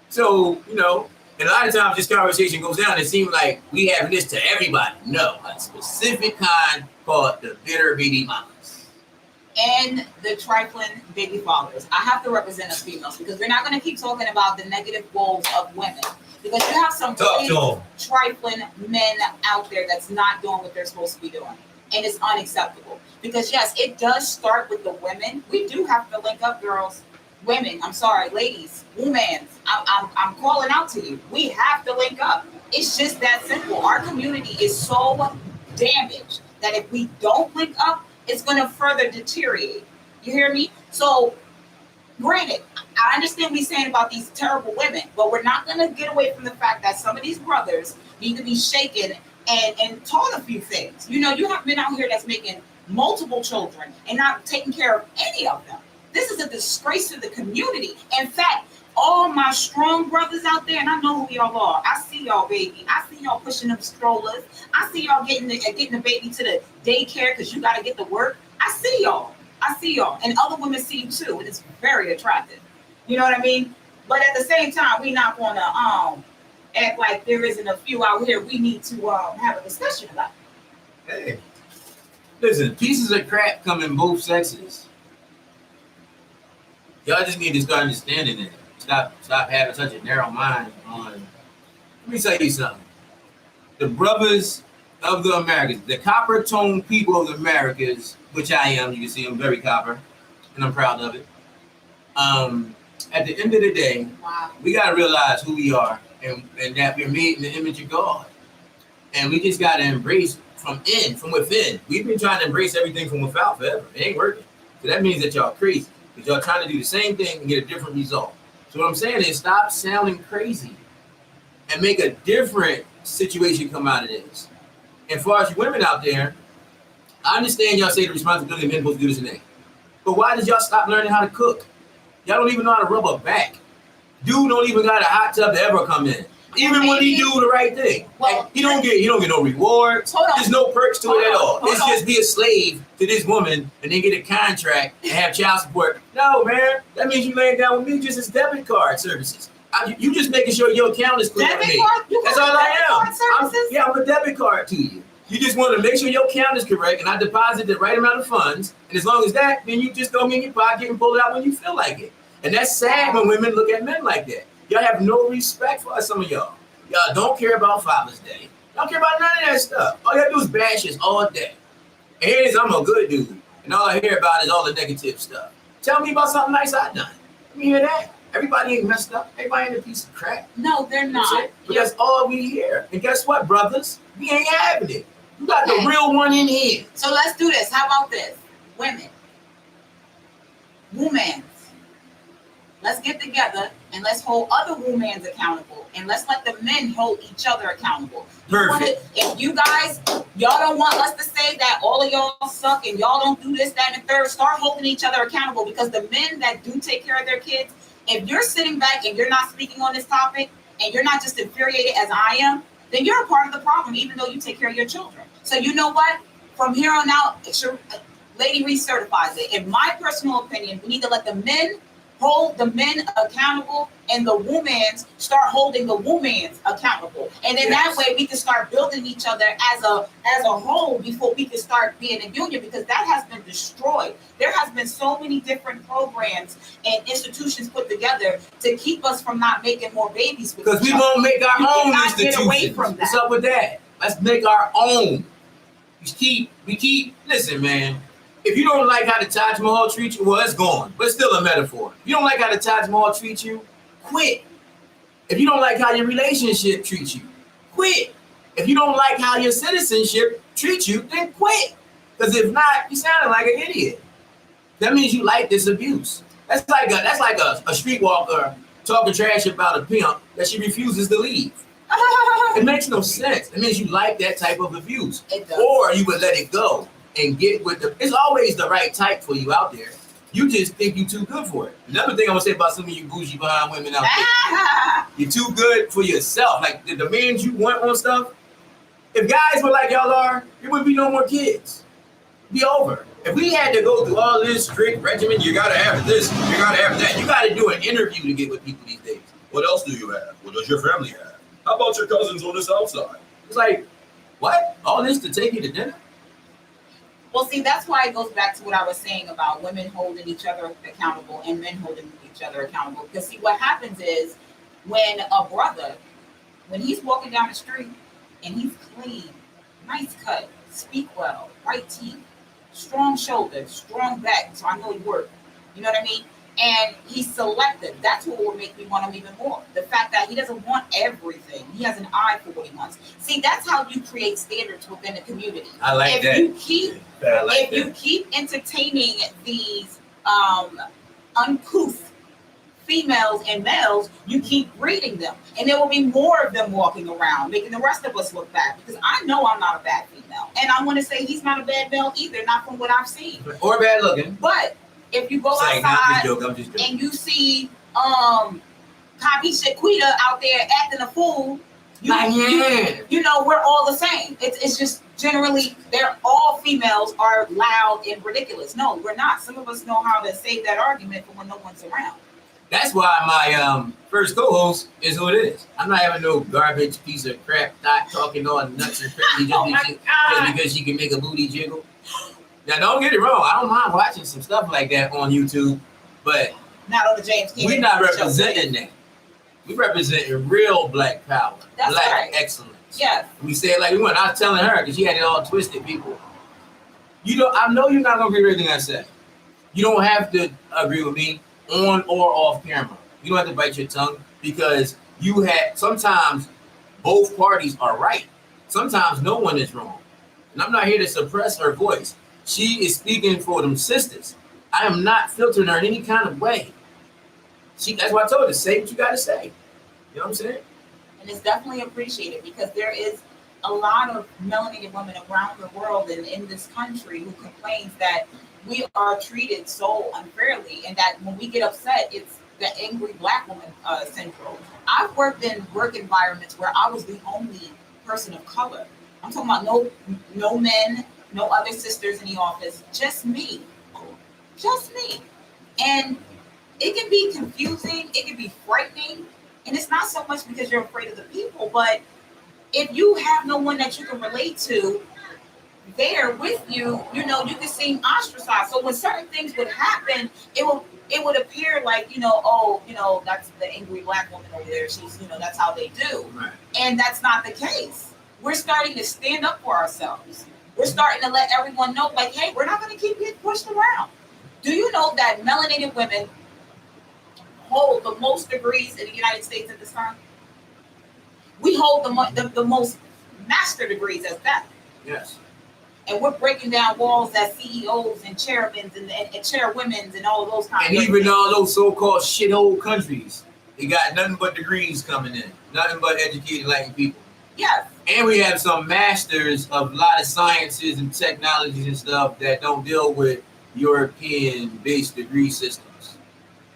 So, you know, and a lot of times this conversation goes down, it seems like we have this to everybody. No, a specific kind called the bitter baby mamas. And the trifling baby fathers. I have to represent us females because we're not going to keep talking about the negative roles of women. Because you have some really trifling men out there that's not doing what they're supposed to be doing. And it's unacceptable. Because yes, it does start with the women. We do have to link up, girls. Women, I'm sorry, ladies, women. I'm calling out to you. We have to link up. It's just that simple. Our community is so damaged that if we don't link up, it's going to further deteriorate. You hear me? So, granted, I understand what he's saying about these terrible women, but we're not going to get away from the fact that some of these brothers need to be shaken and taught a few things. You know, you have men out here that's making multiple children and not taking care of any of them. This is a disgrace to the community. In fact, all my strong brothers out there, and I know who y'all are. I see y'all, baby. I see y'all pushing them strollers. I see y'all getting the baby to the daycare because you got to get to work. I see y'all. And other women see you too, and it's very attractive. You know what I mean? But at the same time, we're not going to act like there isn't a few out here we need to have a discussion about. Hey, listen, pieces of crap come in both sexes. Y'all just need to start understanding it. Stop having such a narrow mind on. Let me tell you something. The brothers of the Americas, the copper tone people of the Americas, which I am, you can see I'm very copper, and I'm proud of it. At the end of the day, we gotta realize who we are and that we're made in the image of God. And we just gotta embrace from within. We've been trying to embrace everything from without forever. It ain't working. So that means that y'all crazy. Because y'all trying to do the same thing and get a different result. So what I'm saying is stop sounding crazy and make a different situation come out of this. And as far as you women out there, I understand y'all say the responsibility of men supposed to do this and that. But why did y'all stop learning how to cook? Y'all don't even know how to rub a back. Dude don't even got a hot tub to ever come in. Even when he do the right thing. Well, he don't get no rewards. There's no perks to it at all. It's just be a slave to this woman and then get a contract and have child support. No, man. That means you laying down with me just as debit card services. You just making sure your account is clear for me. That's all I am. I'm a debit card to you. You just want to make sure your account is correct and I deposit the right amount of funds. And as long as that, then you just throw me in your pocket and pull it out when you feel like it. And that's sad when women look at men like that. Y'all have no respect for us, some of y'all. Y'all don't care about Father's Day. Don't care about none of that stuff. All y'all do is bash us all day. And here it is, I'm a good dude. And all I hear about is all the negative stuff. Tell me about something nice I done. Let me hear that. Everybody ain't messed up. Everybody ain't a piece of crap. No, they're not. But that's all we hear. And guess what, brothers? We ain't having it. You got the real one in here. So let's do this. How about this? Women. Women. Let's get together and let's hold other women accountable. And let's let the men hold each other accountable. Perfect. If you guys, y'all don't want us to say that all of y'all suck and y'all don't do this, that, and the third, start holding each other accountable. Because the men that do take care of their kids, if you're sitting back and you're not speaking on this topic, and you're not just infuriated as I am, then you're a part of the problem, even though you take care of your children. So you know what? From here on out, Lady recertifies it. In my personal opinion, we need to let the men hold the men accountable and the women start holding the women accountable. And then that way we can start building each other as a whole before we can start being a union, because that has been destroyed. There has been so many different programs and institutions put together to keep us from not making more babies. Because we won't make our own institutions. Get away from that. What's up with that? Let's make our own. We keep, listen, man. If you don't like how the Taj Mahal treats you, well, it's gone. But it's still a metaphor. If you don't like how the Taj Mahal treats you, quit. If you don't like how your relationship treats you, quit. If you don't like how your citizenship treats you, then quit. Because if not, you sounding like an idiot. That means you like this abuse. That's like a streetwalker talking trash about a pimp that she refuses to leave. It makes no sense. It means you like that type of abuse. Or you would let it go and get with it's always the right type for you out there. You just think you're too good for it. Another thing I want to say about some of you bougie behind women out there, you're too good for yourself. Like the demands you want on stuff, if guys were like y'all are, there would be no more kids. It'd be over. If we had to go through all this strict regimen, you gotta have this, you gotta have that. You gotta do an interview to get with people these days. What else do you have? What does your family have? How about your cousins on the south side? It's like, what? All this to take you to dinner? Well, see, that's why it goes back to what I was saying about women holding each other accountable and men holding each other accountable. Because see, what happens is when a brother, when he's walking down the street and he's clean, nice cut, speak well, white teeth, strong shoulders, strong back, so I know he worked, you know what I mean? And he's selective. That's what will make me want him even more. The fact that he doesn't want everything. He has an eye for what he wants. See, that's how you create standards within the community. I like that. If you keep entertaining these uncouth females and males, you keep breeding them. And there will be more of them walking around, making the rest of us look bad. Because I know I'm not a bad female. And I want to say he's not a bad male either, not from what I've seen. Or bad looking. But if you go outside and you see Kabi Shaquita out there acting a fool, you know we're all the same. It's just generally they're all females are loud and ridiculous. No, we're not. Some of us know how to save that argument for when no one's around. That's why my first co-host is who it is. I'm not having no garbage piece of crap not talking all nuts and crazy just because she can make a booty jiggle. Now, don't get it wrong. I don't mind watching some stuff like that on YouTube, but not on the James King. We're not representing that. We representing real black power, That's black right. excellence. Yes. We say it like we want. I was telling her because she had it all twisted, people. You know, I know you're not gonna agree with everything I say. You don't have to agree with me on or off camera. You don't have to bite your tongue because sometimes both parties are right. Sometimes no one is wrong. And I'm not here to suppress her voice. She is speaking for them sisters. I am not filtering her in any kind of way. That's why I told her, say what you got to say. You know what I'm saying? And it's definitely appreciated because there is a lot of melanated women around the world and in this country who complains that we are treated so unfairly and that when we get upset, it's the angry black woman syndrome. I've worked in work environments where I was the only person of color. I'm talking about no men, no other sisters in the office, just me. Just me. And it can be confusing, it can be frightening, and it's not so much because you're afraid of the people, but if you have no one that you can relate to there with you, you know, you can seem ostracized. So when certain things would happen, it would appear like, that's the angry black woman over there. She's, that's how they do. Right. And that's not the case. We're starting to stand up for ourselves. We're starting to let everyone know, like, hey, we're not going to keep getting pushed around. Do you know that melanated women hold the most degrees in the United States at this time? We hold the most master degrees as that. Yes. And we're breaking down walls as CEOs and chairmen and chairwomen and all of those kinds and of even things. all those so-called shithole countries, they got nothing but degrees coming in. Nothing but educated Latin people. Yes. And we have some masters of a lot of sciences and technologies and stuff that don't deal with European-based degree systems.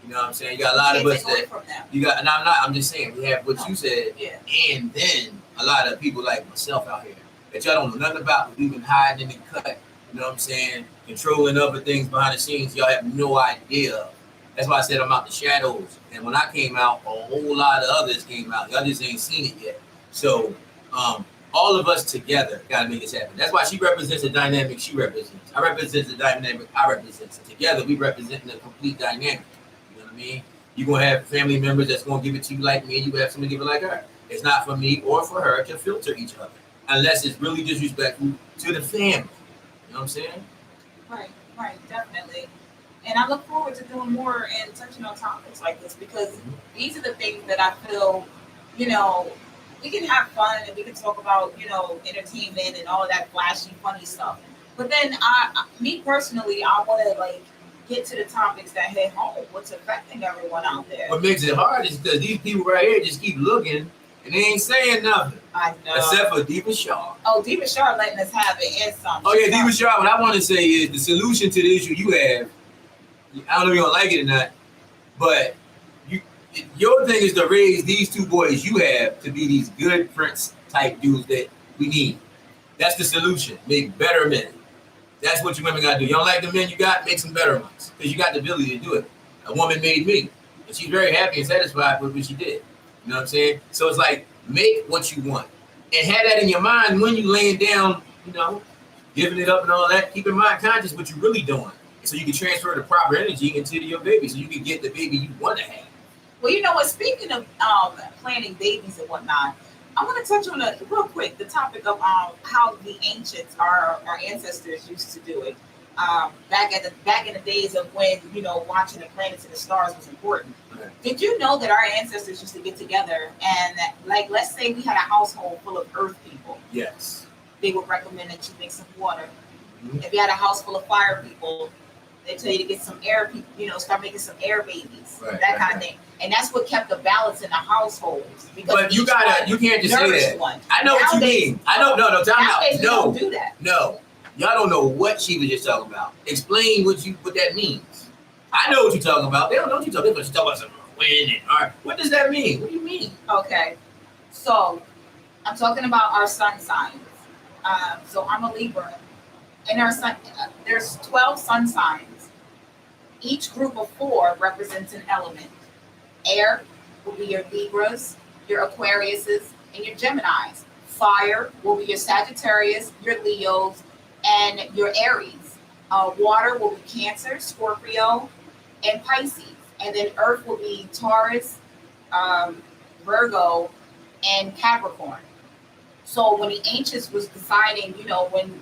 You know what I'm saying? You got a lot of us that from them. you got, and I'm just saying, we have what you said, Yeah. and then a lot of people like myself out here that y'all don't know nothing about, we've been hiding in the cut, you know what I'm saying? Controlling other things behind the scenes, y'all have no idea. That's why I said I'm out the shadows. And when I came out, a whole lot of others came out. Y'all just ain't seen it yet. So all of us together got to make this happen. That's why she represents the dynamic she represents. I represent the dynamic I represent. So together, we represent the complete dynamic. You know what I mean? You're going to have family members that's going to give it to you like me, and you have somebody give it like her. It's not for me or for her to filter each other, unless it's really disrespectful to the family. You know what I'm saying? Right, definitely. And I look forward to doing more and touching on topics like this because these are the things that I feel, you know, we can have fun and we can talk about, you know, entertainment and all of that flashy, funny stuff. But then me personally, I want to like get to the topics that hit home, what's affecting everyone out there. What makes it hard is because these people right here just keep looking and they ain't saying nothing. I know. Except for Diva Shaw. Oh, Diva Shaw letting us have it and some. Oh, yeah, Diva Shaw, what I want to say is the solution to the issue you have, I don't know if you're going to like it or not, but your thing is to raise these two boys you have to be these good prince type dudes that we need. That's the solution. Make better men. That's what you women got to do. You don't like the men you got, make some better ones. Because you got the ability to do it. A woman made me. And she's very happy and satisfied with what she did. You know what I'm saying? So it's like, make what you want. And have that in your mind when you laying down, you know, giving it up and all that. Keep in mind conscious what you're really doing. So you can transfer the proper energy into your baby so you can get the baby you want to have. Well, you know what? Speaking of planning babies and whatnot, I want to touch on real quick the topic of how the ancients, our ancestors, used to do it. Back in the days of when, you know, watching the planets and the stars was important. Okay. Did you know that our ancestors used to get together and, like, let's say we had a household full of earth people? Yes. They would recommend that you make some water. Mm-hmm. If you had a house full of fire people, they tell you to get some air people, you know, start making some air babies, that kind of thing. And that's what kept the balance in the households. But you can't just say that. One. I know what you mean. I know, no, time out. We don't do that. No. Y'all don't know what she was just talking about. Explain what that means. I know what you're talking about. They don't know what you're talking about. She's talking about some wind and all right. What does that mean? What do you mean? Okay. So I'm talking about our sun signs. So I'm a Libra. And our sun, there's 12 sun signs. Each group of 4 represents an element. Air will be your Libras, your Aquariuses, and your Geminis. Fire will be your Sagittarius, your Leos, and your Aries. Water will be Cancer, Scorpio, and Pisces. And then Earth will be Taurus, Virgo, and Capricorn. So when the ancients was deciding, you know, when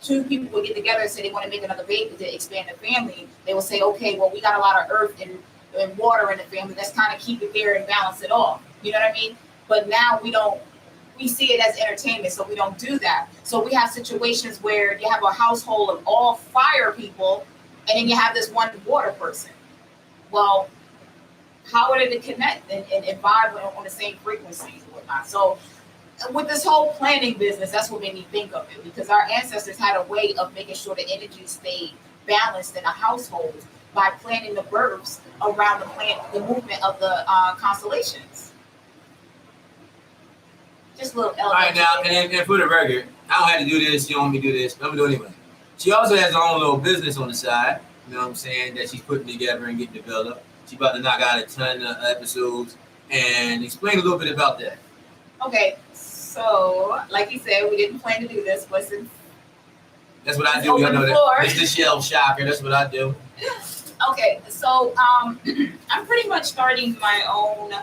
2 people would get together and say they want to make another baby to expand the family, they would say, okay, well, we got a lot of earth and water in the family. Let's kind of keep it there and balance it off. You know what I mean? But now we see it as entertainment, so we don't do that. So we have situations where you have a household of all fire people, and then you have this one water person. Well, how are they to connect and vibe on the same frequency and whatnot? So with this whole planning business, that's what made me think of it, because our ancestors had a way of making sure the energy stayed balanced in a household by planning the births around the movement of the constellations. Just a little element. All right, now, and for the record, I don't have to do this. You don't want me to do this, but I'm going to do it anyway. She also has her own little business on the side, you know what I'm saying, that she's putting together and getting developed. She's about to knock out a ton of episodes and explain a little bit about that. Okay, so like you said, we didn't plan to do this, but since that's what I do. Y'all know that. It's the shell shocker. That's what I do. Okay, so I'm pretty much starting my own.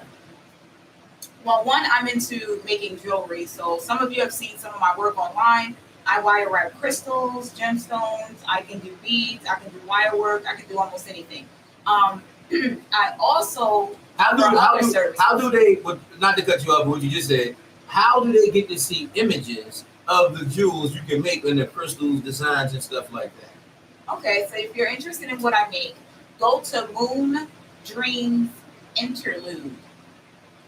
Well, one, I'm into making jewelry. So some of you have seen some of my work online. I wire wrap crystals, gemstones. I can do beads. I can do wire work. I can do almost anything. I also how do they? Not to cut you off, what you just said. How do they get to see images of the jewels you can make and the crystals, designs, and stuff like that? Okay, so if you're interested in what I make, go to Moon Dreams Interlude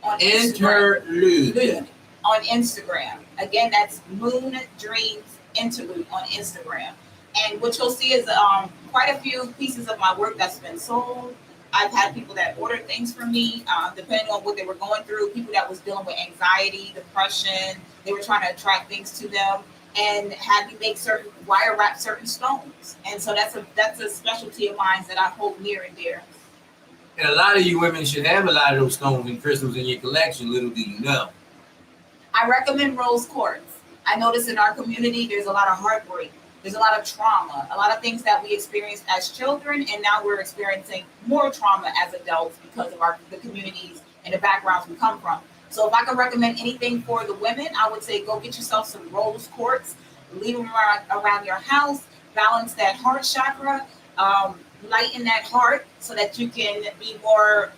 on Interlude on Instagram. Again, that's Moon Dreams Interlude on Instagram. And what you'll see is quite a few pieces of my work that's been sold. I've had people that ordered things from me, depending on what they were going through. People that was dealing with anxiety, depression. They were trying to attract things to them, and had me make certain wire wrap certain stones. And so that's a specialty of mine that I hold near and dear. And a lot of you women should have a lot of those stones and crystals in your collection. Little do you know. I recommend rose quartz. I notice in our community there's a lot of heartbreak. There's a lot of trauma, a lot of things that we experienced as children, and now we're experiencing more trauma as adults because of the communities and the backgrounds we come from. So if I could recommend anything for the women, I would say go get yourself some rose quartz, leave them around your house, balance that heart chakra, lighten that heart so that you can be more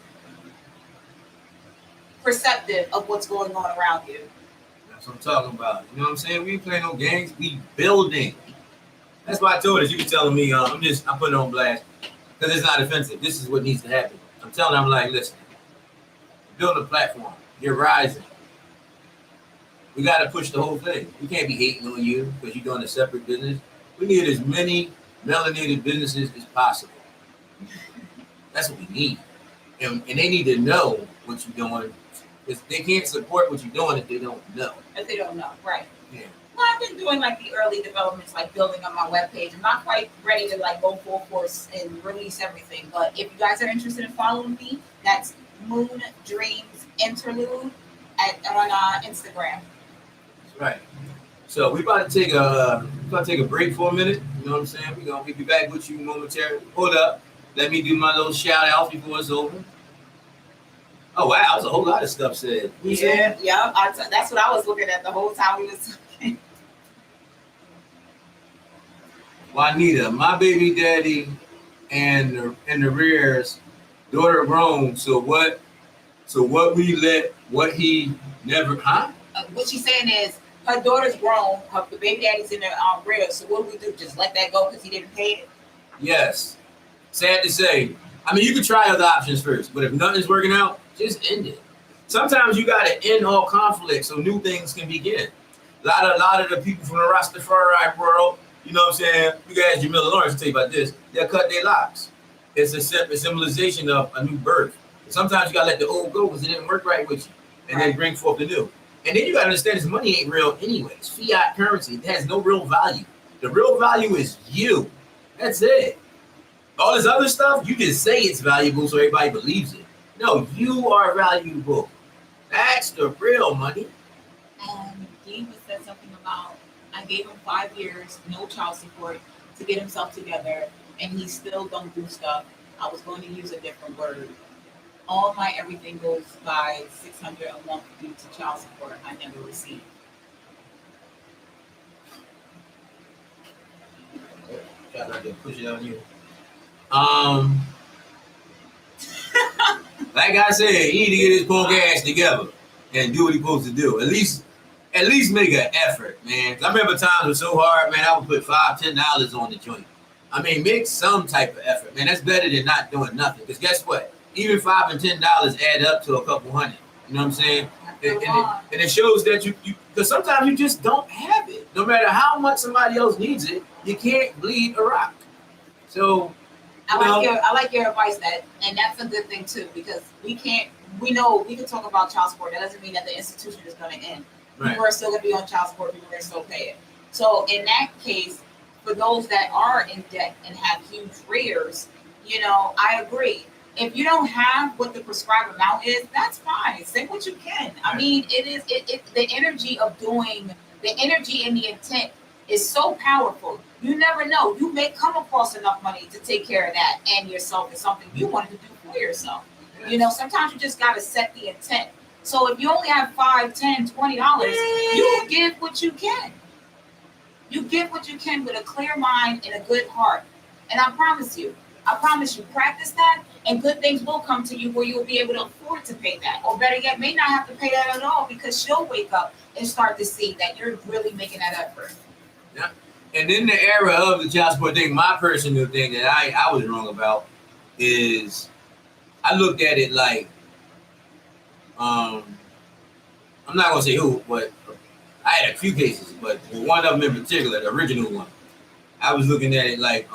perceptive of what's going on around you. That's what I'm talking about. You know what I'm saying? We ain't playing no games. We building. That's why I told her. She was telling me, I'm putting it on blast because it's not offensive. This is what needs to happen. I'm telling her, I'm like, listen, build a platform. You're rising. We got to push the whole thing. We can't be hating on you because you're doing a separate business. We need as many melanated businesses as possible. That's what we need. And they need to know what you're doing. Because they can't support what you're doing if they don't know. If they don't know, right. Yeah. Well, I've been doing like the early developments, like building on my webpage. I'm not quite ready to like go full force and release everything. But if you guys are interested in following me, that's Moon Dreams Interlude on Instagram. That's right. So we about to take a break for a minute. You know what I'm saying? We'll be back with you momentarily. Hold up. Let me do my little shout out before it's over. Oh wow, there's a whole lot of stuff said. Yeah. That's what I was looking at the whole time we was talking. Juanita, my baby daddy and the rears, daughter grown. So what we let what he never What she's saying is her daughter's grown, the baby daddy's in the rears. So what do we do? Just let that go because he didn't pay it? Yes. Sad to say. I mean, you can try other options first, but if nothing's working out, just end it. Sometimes you gotta end all conflict so new things can begin. A lot of the people from the Rastafari world, you know what I'm saying? You guys, Jamila Lawrence will tell you about this. They'll cut their locks. It's a symbolization of a new birth. Sometimes you gotta let the old go because it didn't work right with you, and then bring forth the new. And then you gotta understand this money ain't real anyways. Fiat currency, it has no real value. The real value is you. That's it. All this other stuff, you just say it's valuable so everybody believes it. No, you are valuable. That's the real money. Jamez said something about, I gave him 5 years, no child support, to get himself together, and he still don't do stuff. I was going to use a different word. All my everything goes by $600 a month due to child support I never received. Try not to push it on you. Like I said, he need to get his punk ass together and do what he's supposed to do. At least make an effort, man. I remember times were so hard, man. I would put $5-10 on the joint. I mean, make some type of effort, man. That's better than not doing nothing. Because guess what? Even $5 and $10 add up to a couple hundred. You know what I'm saying? And it shows that you because sometimes you just don't have it. No matter how much somebody else needs it, you can't bleed a rock. So I like your advice, and that's a good thing too, because we can talk about child support. That doesn't mean that the institution is going to end. Right. People are still going to be on child support. People are going to still pay it. So in that case, for those that are in debt and have huge arrears, I agree. If you don't have what the prescribed amount is, that's fine. Say what you can. I mean, the energy of doing, the energy and the intent is so powerful. You never know. You may come across enough money to take care of that and yourself is something you wanted to do for yourself. Yes. Sometimes you just got to set the intent. So if you only have $5, $10, $20, you give what you can. You give what you can with a clear mind and a good heart. And I promise you, practice that, and good things will come to you where you'll be able to afford to pay that. Or better yet, may not have to pay that at all because she'll wake up and start to see that you're really making that effort. Yeah. And in the era of the child support thing, my personal thing that I was wrong about is I looked at it like, I'm not going to say who, but I had a few cases, but one of them in particular, the original one, I was looking at it like,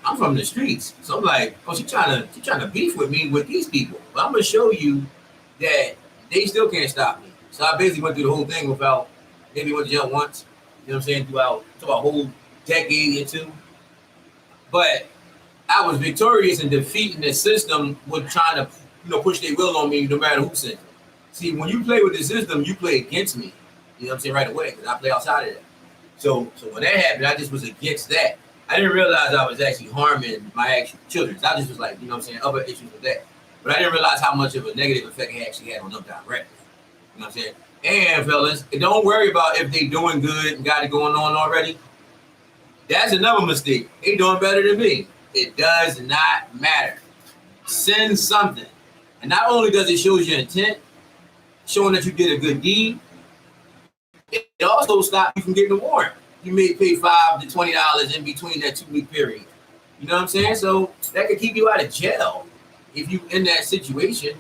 I'm from the streets. So I'm like, oh, she trying to beef with me with these people. But I'm gonna show you that they still can't stop me. So I basically went through the whole thing without maybe went to jail once. You know what I'm saying? Throughout a whole decade or two. But I was victorious in defeating the system with trying to, push their will on me no matter who sent it. See, when you play with the system, you play against me. You know what I'm saying? Right away, because I play outside of that. So when that happened, I just was against that. I didn't realize I was actually harming my actual children. I just was like, you know what I'm saying, other issues with that. But I didn't realize how much of a negative effect it actually had on them directly. You know what I'm saying? And fellas, don't worry about if they doing good and got it going on already. That's another mistake. They doing better than me. It does not matter. Send something. And not only does it show your intent, showing that you did a good deed, it also stops you from getting a warrant. You may pay $5 to $20 in between that 2-week period. You know what I'm saying? So that could keep you out of jail if you in that situation,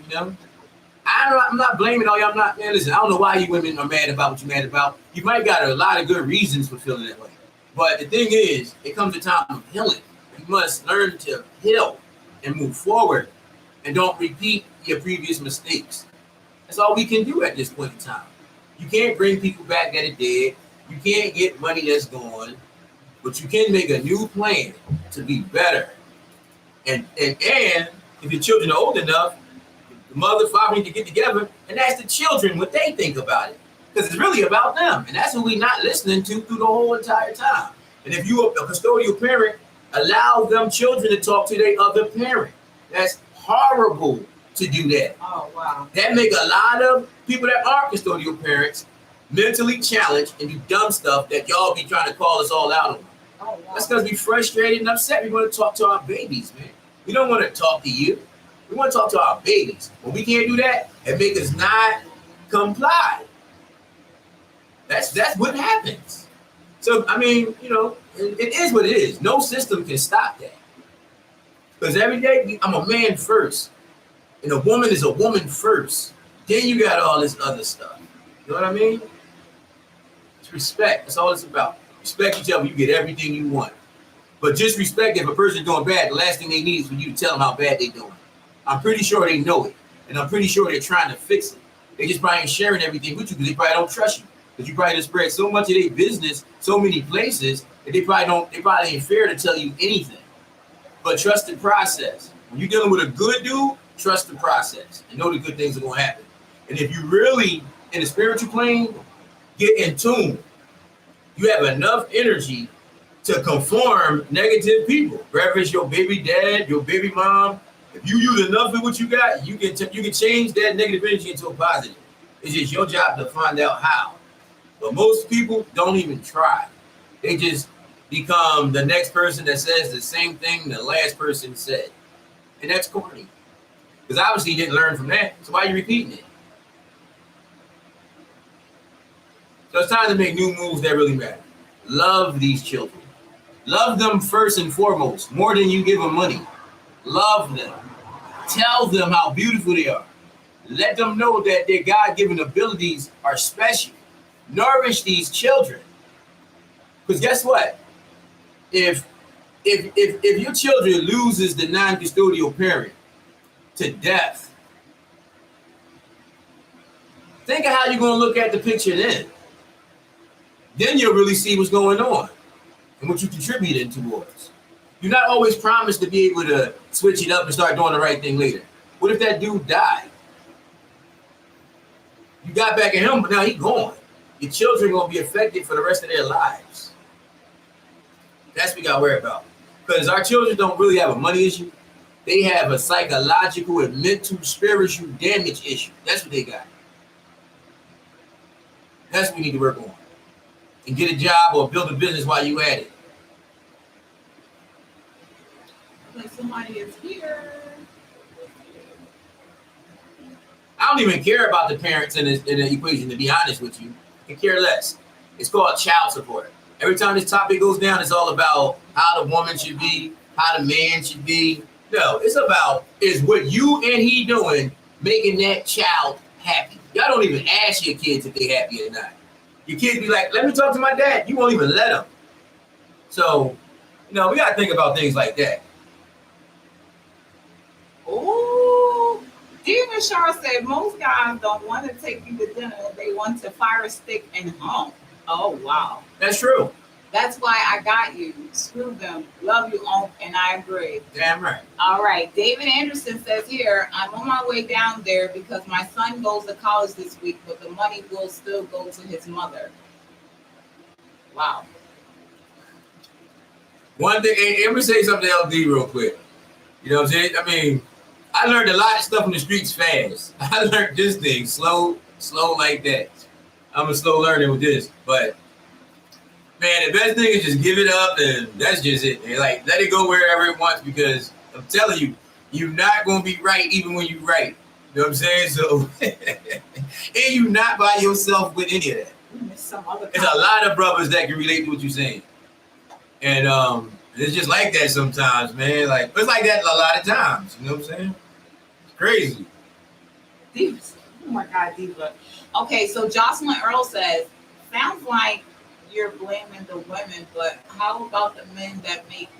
I'm not blaming all y'all. Listen, I don't know why you women are mad about what you're mad about. You might got a lot of good reasons for feeling that way. But the thing is, it comes a time of healing. You must learn to heal and move forward and don't repeat your previous mistakes. That's all we can do at this point in time. You can't bring people back that are dead. You can't get money that's gone, but you can make a new plan to be better. And if your children are old enough, the mother, father need to get together and ask the children what they think about it. Because it's really about them. And that's who we're not listening to through the whole entire time. And if you're a custodial parent, allow them children to talk to their other parent. That's horrible to do that. Oh, wow. That make a lot of people that aren't custodial parents mentally challenged and do dumb stuff that y'all be trying to call us all out on. Oh, wow. That's because we're frustrated and upset. We want to talk to our babies, man. We don't want to talk to you. We want to talk to our babies. When we can't do that, it makes us not comply. That's what happens. So, I mean, it is what it is. No system can stop that. Because every day, I'm a man first. And a woman is a woman first. Then you got all this other stuff. You know what I mean? It's respect. That's all it's about. Respect each other. You get everything you want. But just respect if a person's doing bad, the last thing they need is for you to tell them how bad they're doing. I'm pretty sure they know it. And I'm pretty sure they're trying to fix it. They just probably ain't sharing everything with you because they probably don't trust you. Because you probably just spread so much of their business, so many places, that they probably ain't fair to tell you anything. But trust the process. When you're dealing with a good dude, trust the process and know the good things are going to happen. And if you really, in the spiritual plane, get in tune, you have enough energy to conform negative people. Whether it's your baby dad, your baby mom, if you use enough of what you got, you can change that negative energy into a positive. It's just your job to find out how. But most people don't even try. They just become the next person that says the same thing the last person said. And that's corny. Because obviously you didn't learn from that. So why are you repeating it? So it's time to make new moves that really matter. Love these children. Love them first and foremost, more than you give them money. Love them. Tell them how beautiful they are. Let them know that their God-given abilities are special. Nourish these children. Because guess what? If your children loses the non-custodial parent to death, think of how you're going to look at the picture then. Then you'll really see what's going on and what you contributed towards. You're not always promised to be able to switch it up and start doing the right thing later. What if that dude died? You got back at him, but now he's gone. Your children are going to be affected for the rest of their lives. That's what we got to worry about. Because our children don't really have a money issue. They have a psychological and mental, spiritual damage issue. That's what they got. That's what we need to work on. And get a job or build a business while you at it. Like somebody is here. I don't even care about the parents in the equation, to be honest with you. I care less. It's called child support. Every time this topic goes down, it's all about how the woman should be, how the man should be. No, it's about, is what you and he doing making that child happy? Y'all don't even ask your kids if they're happy or not. Your kids be like, let me talk to my dad. You won't even let them. So, No, we gotta think about things like that. Ooh. Diva Shar said most guys don't want to take you to dinner. They want to fire a stick and home. Oh, wow. That's true. That's why I got you. Screw them. Love you, and I agree. Damn right. All right. David Anderson says here, I'm on my way down there because my son goes to college this week, but the money will still go to his mother. Wow. One thing, let me say something to LD real quick. You know what I'm saying? I mean, I learned a lot of stuff in the streets fast. I learned this thing slow like that. I'm a slow learner with this, but man, the best thing is just give it up, and that's just it. And like, let it go wherever it wants, because I'm telling you, you're not gonna be right even when you're right. You know what I'm saying? So, and you're not by yourself with any of that. There's a lot of brothers that can relate to what you're saying, and it's just like that sometimes, man. Like it's like that a lot of times. You know what I'm saying? It's crazy. Divas. Oh my God, Diva. Okay, so Jocelyn Earl says, sounds like you're blaming the women, but how about the men that make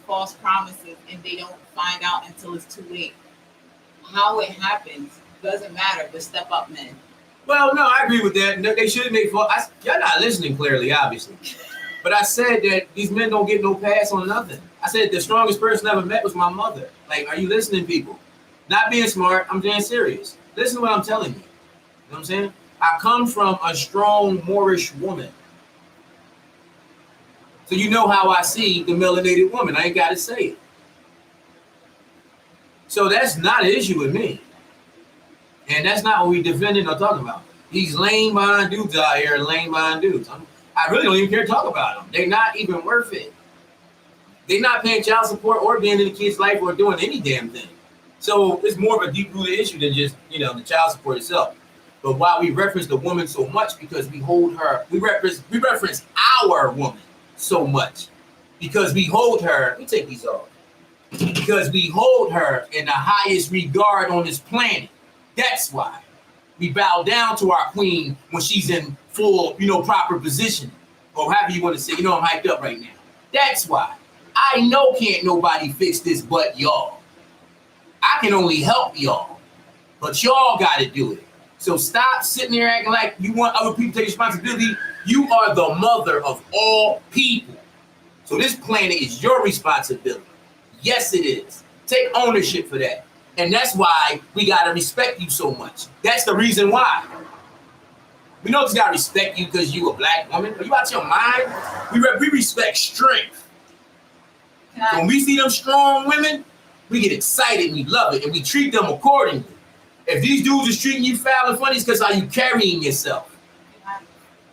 false promises and they don't find out until it's too late? How it happens doesn't matter, but step up, men. Well, no, I agree with that. No, they shouldn't make false. You're not listening clearly, obviously. But I said that these men don't get no pass on nothing. I said the strongest person I ever met was my mother. Like, are you listening, people? Not being smart, I'm being serious. Listen to what I'm telling you. You know what I'm saying? I come from a strong Moorish woman. So you know how I see the melanated woman. I ain't got to say it. So that's not an issue with me. And that's not what we defending or talking about. These lame behind dudes out here, lame behind dudes. I really don't even care to talk about them. They're not even worth it. They're not paying child support or being in the kid's life or doing any damn thing. So it's more of a deep-rooted issue than just, you know, the child support itself. But why we reference the woman so much, because we hold her, we reference our woman so much, because we hold her, let me take these off, because we hold her in the highest regard on this planet. That's why we bow down to our queen when she's in full, you know, proper position, or however you want to say. You know, I'm hyped up right now. That's why. I know can't nobody fix this but y'all. I can only help y'all, but y'all got to do it. So stop sitting there acting like you want other people to take responsibility. You are the mother of all people. So this planet is your responsibility. Yes, it is. Take ownership for that. And that's why we got to respect you so much. That's the reason why. We don't just got to respect you because you a black woman. Are you out your mind? We respect strength. When we see them strong women, we get excited and we love it and we treat them accordingly. If these dudes is treating you foul and funny, it's because how you carrying yourself.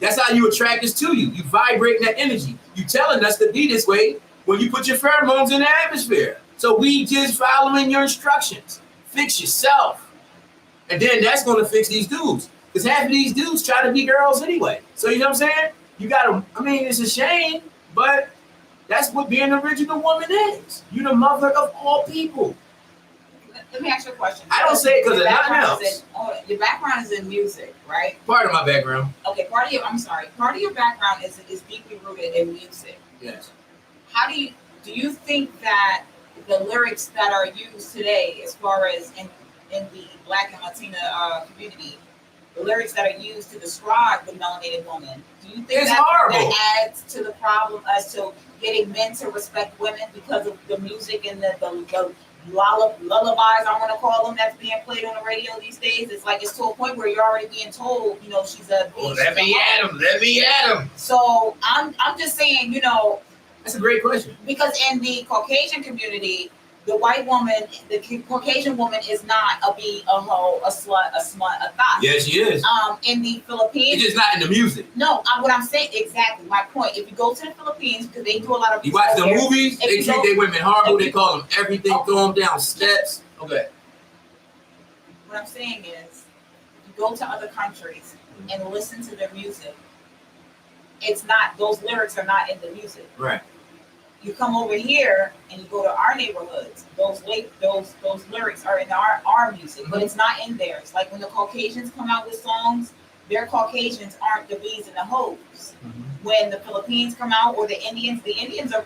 That's how you attract us to you. You vibrate that energy. You telling us to be this way when you put your pheromones in the atmosphere. So we just following your instructions. Fix yourself. And then that's going to fix these dudes. Because half of these dudes try to be girls anyway. So you know what I'm saying? You got to, I mean, it's a shame, but that's what being an original woman is. You're the mother of all people. Let me ask you a question. I don't say it because of nothing else. Your background is in music, right? Part of my background. Okay, part of your background is deeply rooted in music. Yes. How do you think that the lyrics that are used today, as far as in the Black and Latina community, the lyrics that are used to describe the melanated woman, do you think that adds to the problem as to getting men to respect women because of the music and the lullabies, I want to call them, that's being played on the radio these days? It's like it's to a point where you're already being told, you know, she's a. Oh, let me at him. So I'm just saying, you know. That's a great question. Because in the Caucasian community, the white woman, the Caucasian woman is not a bee, a hoe, a slut, a smut, a thot. Yes, she is. In the Philippines. It's just not in the music. No, what I'm saying, exactly, my point. If you go to the Philippines, because they do a lot of. You watch the movies, they treat their women horrible, they call them everything, throw them down steps. Okay. What I'm saying is, you go to other countries and listen to their music. It's not, those lyrics are not in the music. Right. You come over here and you go to our neighborhoods. Those lyrics are in our music, but it's not in theirs. Like when the Caucasians come out with songs, their Caucasians aren't the bees and the hoes. when the Philippines come out or the Indians are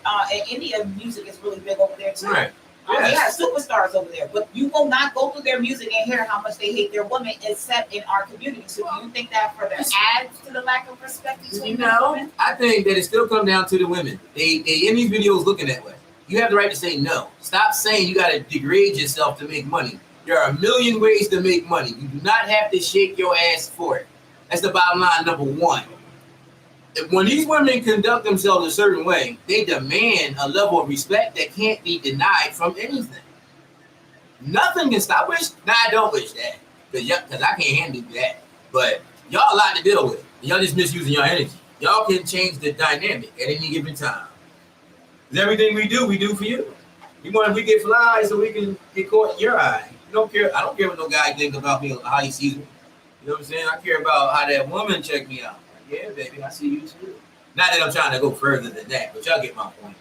Indian music is really big over there too. Right. They have superstars over there, but you will not go through their music and hear how much they hate their women, except in our community. So do you think that further adds to the lack of respect between men and women? I think that it still comes down to the women. They in these videos looking that way. You have the right to say no. Stop saying you got to degrade yourself to make money. There are a million ways to make money. You do not have to shake your ass for it. That's the bottom line, number one. When these women conduct themselves a certain way, they demand a level of respect that can't be denied from anything. Nothing can stop. I don't wish that. Because I can't handle that. But y'all a lot to deal with. Y'all just misusing your energy. Y'all can change the dynamic at any given time. Because everything we do for you. We get flies so we can get caught in your eye. You don't care. I don't care what no guy thinks about me or how he sees me. You know what I'm saying? I care about how that woman checked me out. Yeah, baby, I see you too. Not that I'm trying to go further than that, but y'all get my point.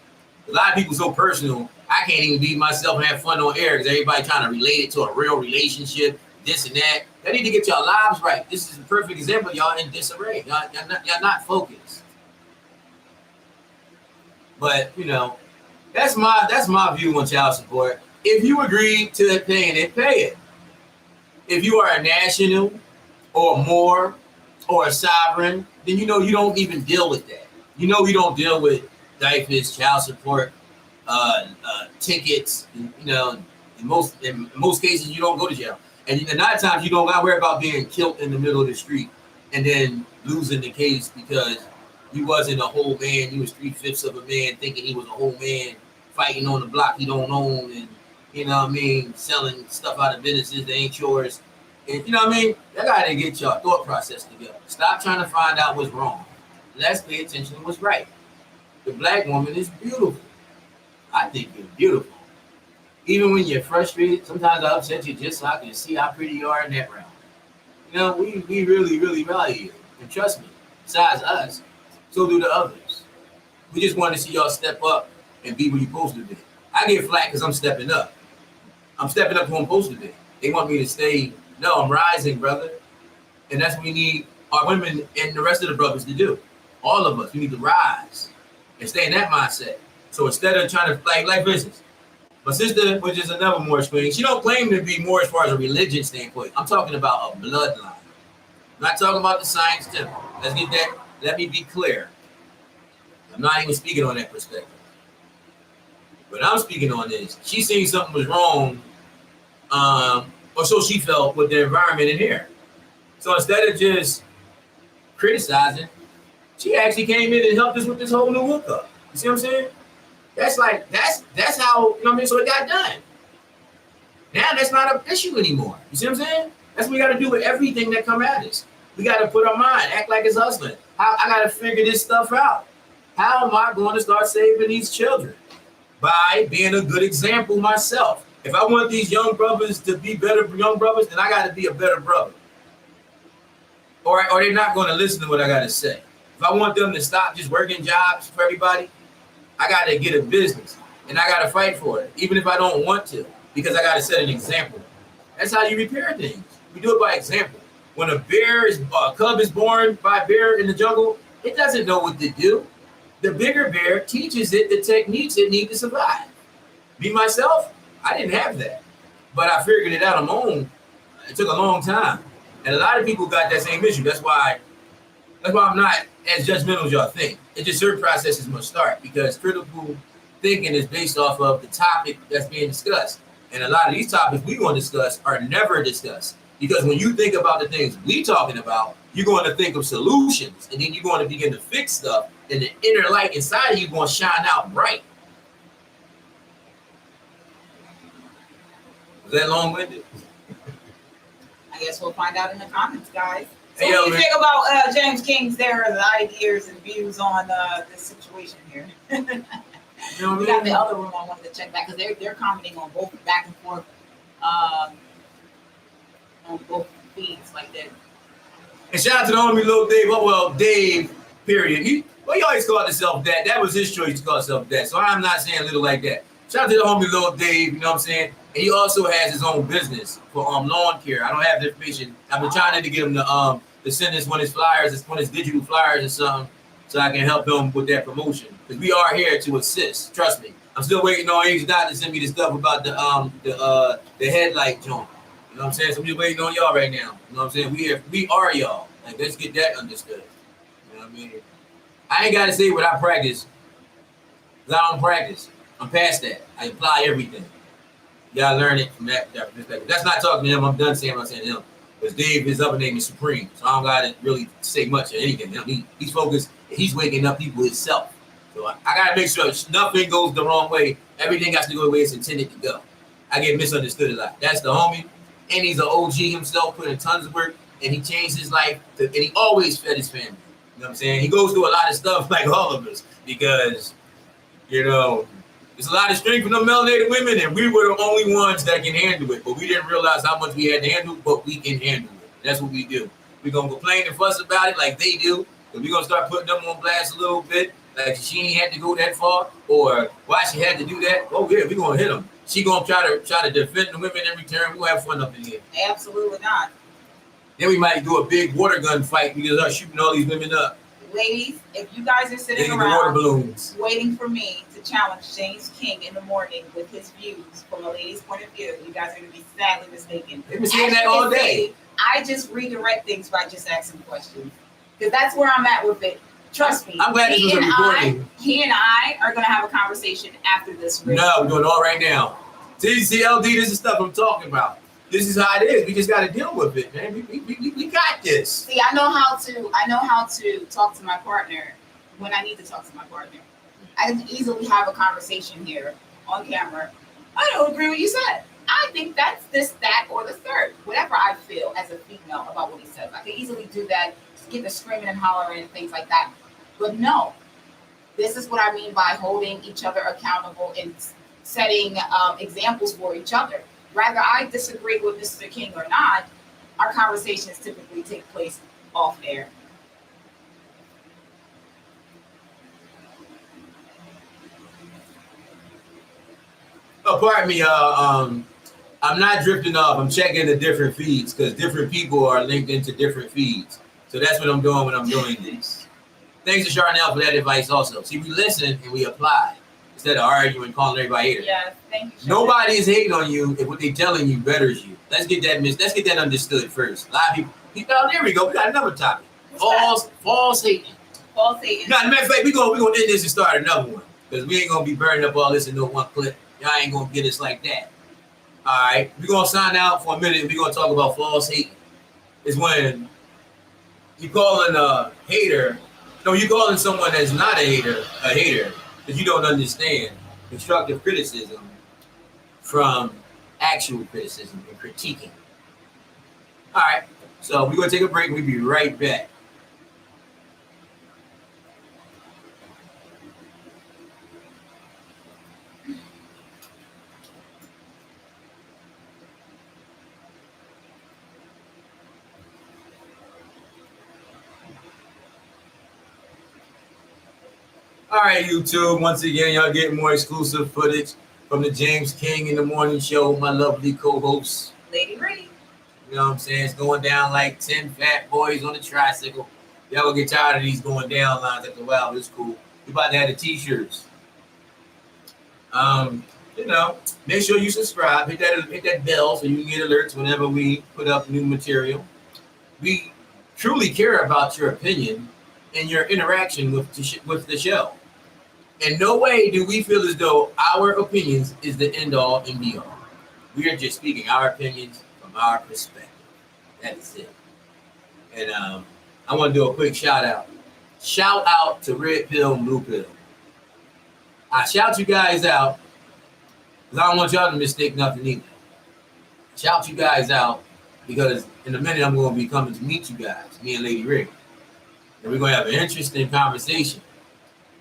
A lot of people so personal, I can't even be myself and have fun on air because everybody trying to relate it to a real relationship, this and that. Y'all need to get your lives right. This is a perfect example. Y'all in disarray. Y'all not focused. But that's my view on child support. If you agree to paying it, pay it. If you are a national or more or a sovereign, then you don't even deal with that. You don't deal with diapers, child support, tickets. In most cases, you don't go to jail. And a lot of times you don't got to worry about being killed in the middle of the street and then losing the case because you wasn't a whole man. You was 3/5 of a man thinking he was a whole man fighting on the block he don't own and, selling stuff out of businesses that ain't yours. And, you gotta get your thought process together. Stop trying to find out what's wrong. Let's pay attention to what's right. The black woman is beautiful. I think you're beautiful. Even when you're frustrated, sometimes I upset you just so I can see how pretty you are in that realm. We really, really value you. And trust me, besides us, so do the others. We just want to see y'all step up and be where you're supposed to be. I get flack because I'm stepping up. I'm stepping up to who I'm supposed to be. They want me to stay. No, I'm rising, brother. And that's what we need our women and the rest of the brothers to do. All of us, we need to rise and stay in that mindset. So instead of trying to, like for instance, my sister, which is another Moorish queen, she don't claim to be more as far as a religion standpoint. I'm talking about a bloodline. I'm not talking about the science temple. Let's get that. Let me be clear. I'm not even speaking on that perspective. What I'm speaking on is she seen something was wrong, or so she felt with the environment in here. So instead of just criticizing, she actually came in and helped us with this whole new hookup. You see what I'm saying? That's how, so it got done. Now that's not an issue anymore. You see what I'm saying? That's what we got to do with everything that come at us. We got to put our mind, act like it's hustling. I got to figure this stuff out. How am I going to start saving these children? By being a good example myself. If I want these young brothers to be better young brothers, then I got to be a better brother. Or they're not going to listen to what I got to say. If I want them to stop just working jobs for everybody, I got to get a business. And I got to fight for it, even if I don't want to, because I got to set an example. That's how you repair things. We do it by example. When a cub is born by a bear in the jungle, it doesn't know what to do. The bigger bear teaches it the techniques it needs to survive. Me, myself, I didn't have that. But I figured it out on my own. It took a long time. And a lot of people got that same issue. That's why I'm not as judgmental as y'all think. It's just certain processes must start because critical thinking is based off of the topic that's being discussed. And a lot of these topics we want to discuss are never discussed. Because when you think about the things we talking about, you're going to think of solutions. And then you're going to begin to fix stuff. And the inner light inside of you going to shine out bright. Was that long-winded? I guess we'll find out in the comments, guys. So Hey, what do you man. think about James King's ideas and views on this situation here? You know what We I got mean? the other room I wanted to check back because they're commenting on both back and forth on both feeds like that. And shout out to the homie Lil Dave. Well, Dave, period. He always called himself that. That was his choice to call himself that. So I'm not saying little like that. Shout out to the homie Lil Dave, you know what I'm saying? And he also has his own business for lawn care. I don't have the information. I've been trying to get him to send us one of his flyers, one of his digital flyers or something. so I can help him with that promotion. Because we are here to assist. Trust me. I'm still waiting on A's Dot to send me the stuff about the headlight joint. You know what I'm saying? So I'm just waiting on y'all right now. You know what I'm saying? We are y'all. Like, let's get that understood. You know what I mean? I ain't gotta say what I practice. Because I don't practice. I'm past that. I apply everything. You gotta learn it from that perspective. That's not talking to him. I'm done saying what I'm saying to him. Because Dave, his other name is Supreme. So I don't gotta really say much of anything. You know, he's focused. He's waking up people himself. So I gotta make sure nothing goes the wrong way. Everything has to go the way it's intended to go. I get misunderstood a lot. That's the homie. And he's an OG himself, put in tons of work. And he changed his life. And he always fed his family. You know what I'm saying? He goes through a lot of stuff like all of us. Because, you know, there's a lot of strength from the melanated women, and we were the only ones that can handle it. But we didn't realize how much we had to handle, but we can handle it. That's what we do. We're going to complain and fuss about it like they do. But we're going to start putting them on blast a little bit. Like she ain't had to go that far, or why she had to do that. Oh, yeah, we're going to hit them. She going to try to defend the women in return. We're going to have fun up in here. Absolutely not. Then we might do a big water gun fight because they're shooting all these women up. Ladies, if you guys are sitting around waiting for me to challenge James King in the morning with his views from a lady's point of view, you guys are going to be sadly mistaken. They've been saying that all day. I just redirect things by just asking questions. Because that's where I'm at with it. Trust me. I'm glad this was a recording. He and I are going to have a conversation after this. No, we're doing it all right now. TCLD, this is stuff I'm talking about. This is how it is. We just got to deal with it, man. We got this. See, I know how to talk to my partner when I need to talk to my partner. I can easily have a conversation here on camera. I don't agree with what you said. I think that's this, that, or the third. Whatever I feel as a female about what he says. I can easily do that, get the screaming and hollering and things like that. But no, this is what I mean by holding each other accountable and setting examples for each other. Whether I disagree with Mr. King or not, our conversations typically take place off air. Oh, pardon me, I'm not drifting off. I'm checking the different feeds because different people are linked into different feeds. So that's what I'm doing when I'm doing this. Thanks to Charnel for that advice also. See, we listen and we apply instead of arguing, calling everybody hater. Yeah, thank you. Nobody is hating on you if what they're telling you betters you. Let's get that understood first. A lot of people, there we go. We got another topic. False hating. False hating. Now, matter of fact, we're gonna end this and start another one. Because we ain't gonna be burning up all this in no one clip. Y'all ain't gonna get us like that. Alright, we're gonna sign out for a minute and we're gonna talk about false hating. It's when you calling a hater, no, you calling someone that's not a hater, because you don't understand constructive criticism from actual criticism and critiquing. Alright, so we're gonna take a break and we'll be right back. All right, YouTube. Once again, y'all get more exclusive footage from the James King in the Morning Show with my lovely co-host, Lady Reed. You know what I'm saying? It's going down like 10 fat boys on a tricycle. Y'all gonna get tired of these going down lines after a while, but it's cool. We about to have the t-shirts. You know, make sure you subscribe, hit that bell so you can get alerts whenever we put up new material. We truly care about your opinion and your interaction with the show. In no way do we feel as though our opinions is the end all and be all. We are just speaking our opinions from our perspective. That is it. And I want to do a quick shout out. Shout out to Red Pill and Blue Pill. I shout you guys out because I don't want y'all to mistake nothing either. Shout you guys out because in a minute I'm going to be coming to meet you guys, me and Lady Rick. And we're going to have an interesting conversation.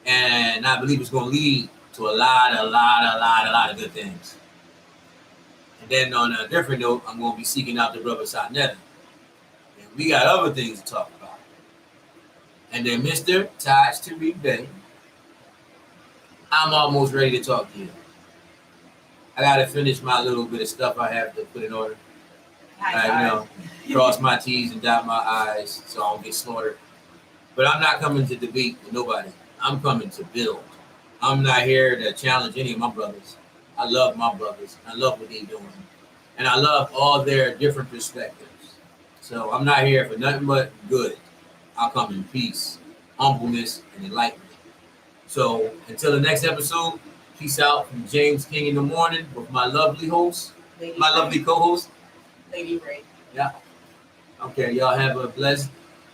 And I believe it's going to lead to a lot of good things. And then on a different note, I'm going to be seeking out the brother Satnetta. And we got other things to talk about. And then Mr. Taj Tariq Bey, I'm almost ready to talk to you. I got to finish my little bit of stuff I have to put in order. Cross my T's and dot my I's so I don't get slaughtered. But I'm not coming to debate with nobody. I'm coming to build. I'm not here to challenge any of my brothers. I love my brothers. I love what they're doing. And I love all their different perspectives. So I'm not here for nothing but good. I'll come in peace, humbleness, and enlightenment. So until the next episode, peace out from James King in the morning with my lovely host, Lady my Ray. lovely co-host. Lady Ray. Yeah. Okay, y'all have a blessed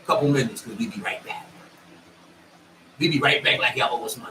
couple minutes because we be right back. We be right back like y'all owe us money.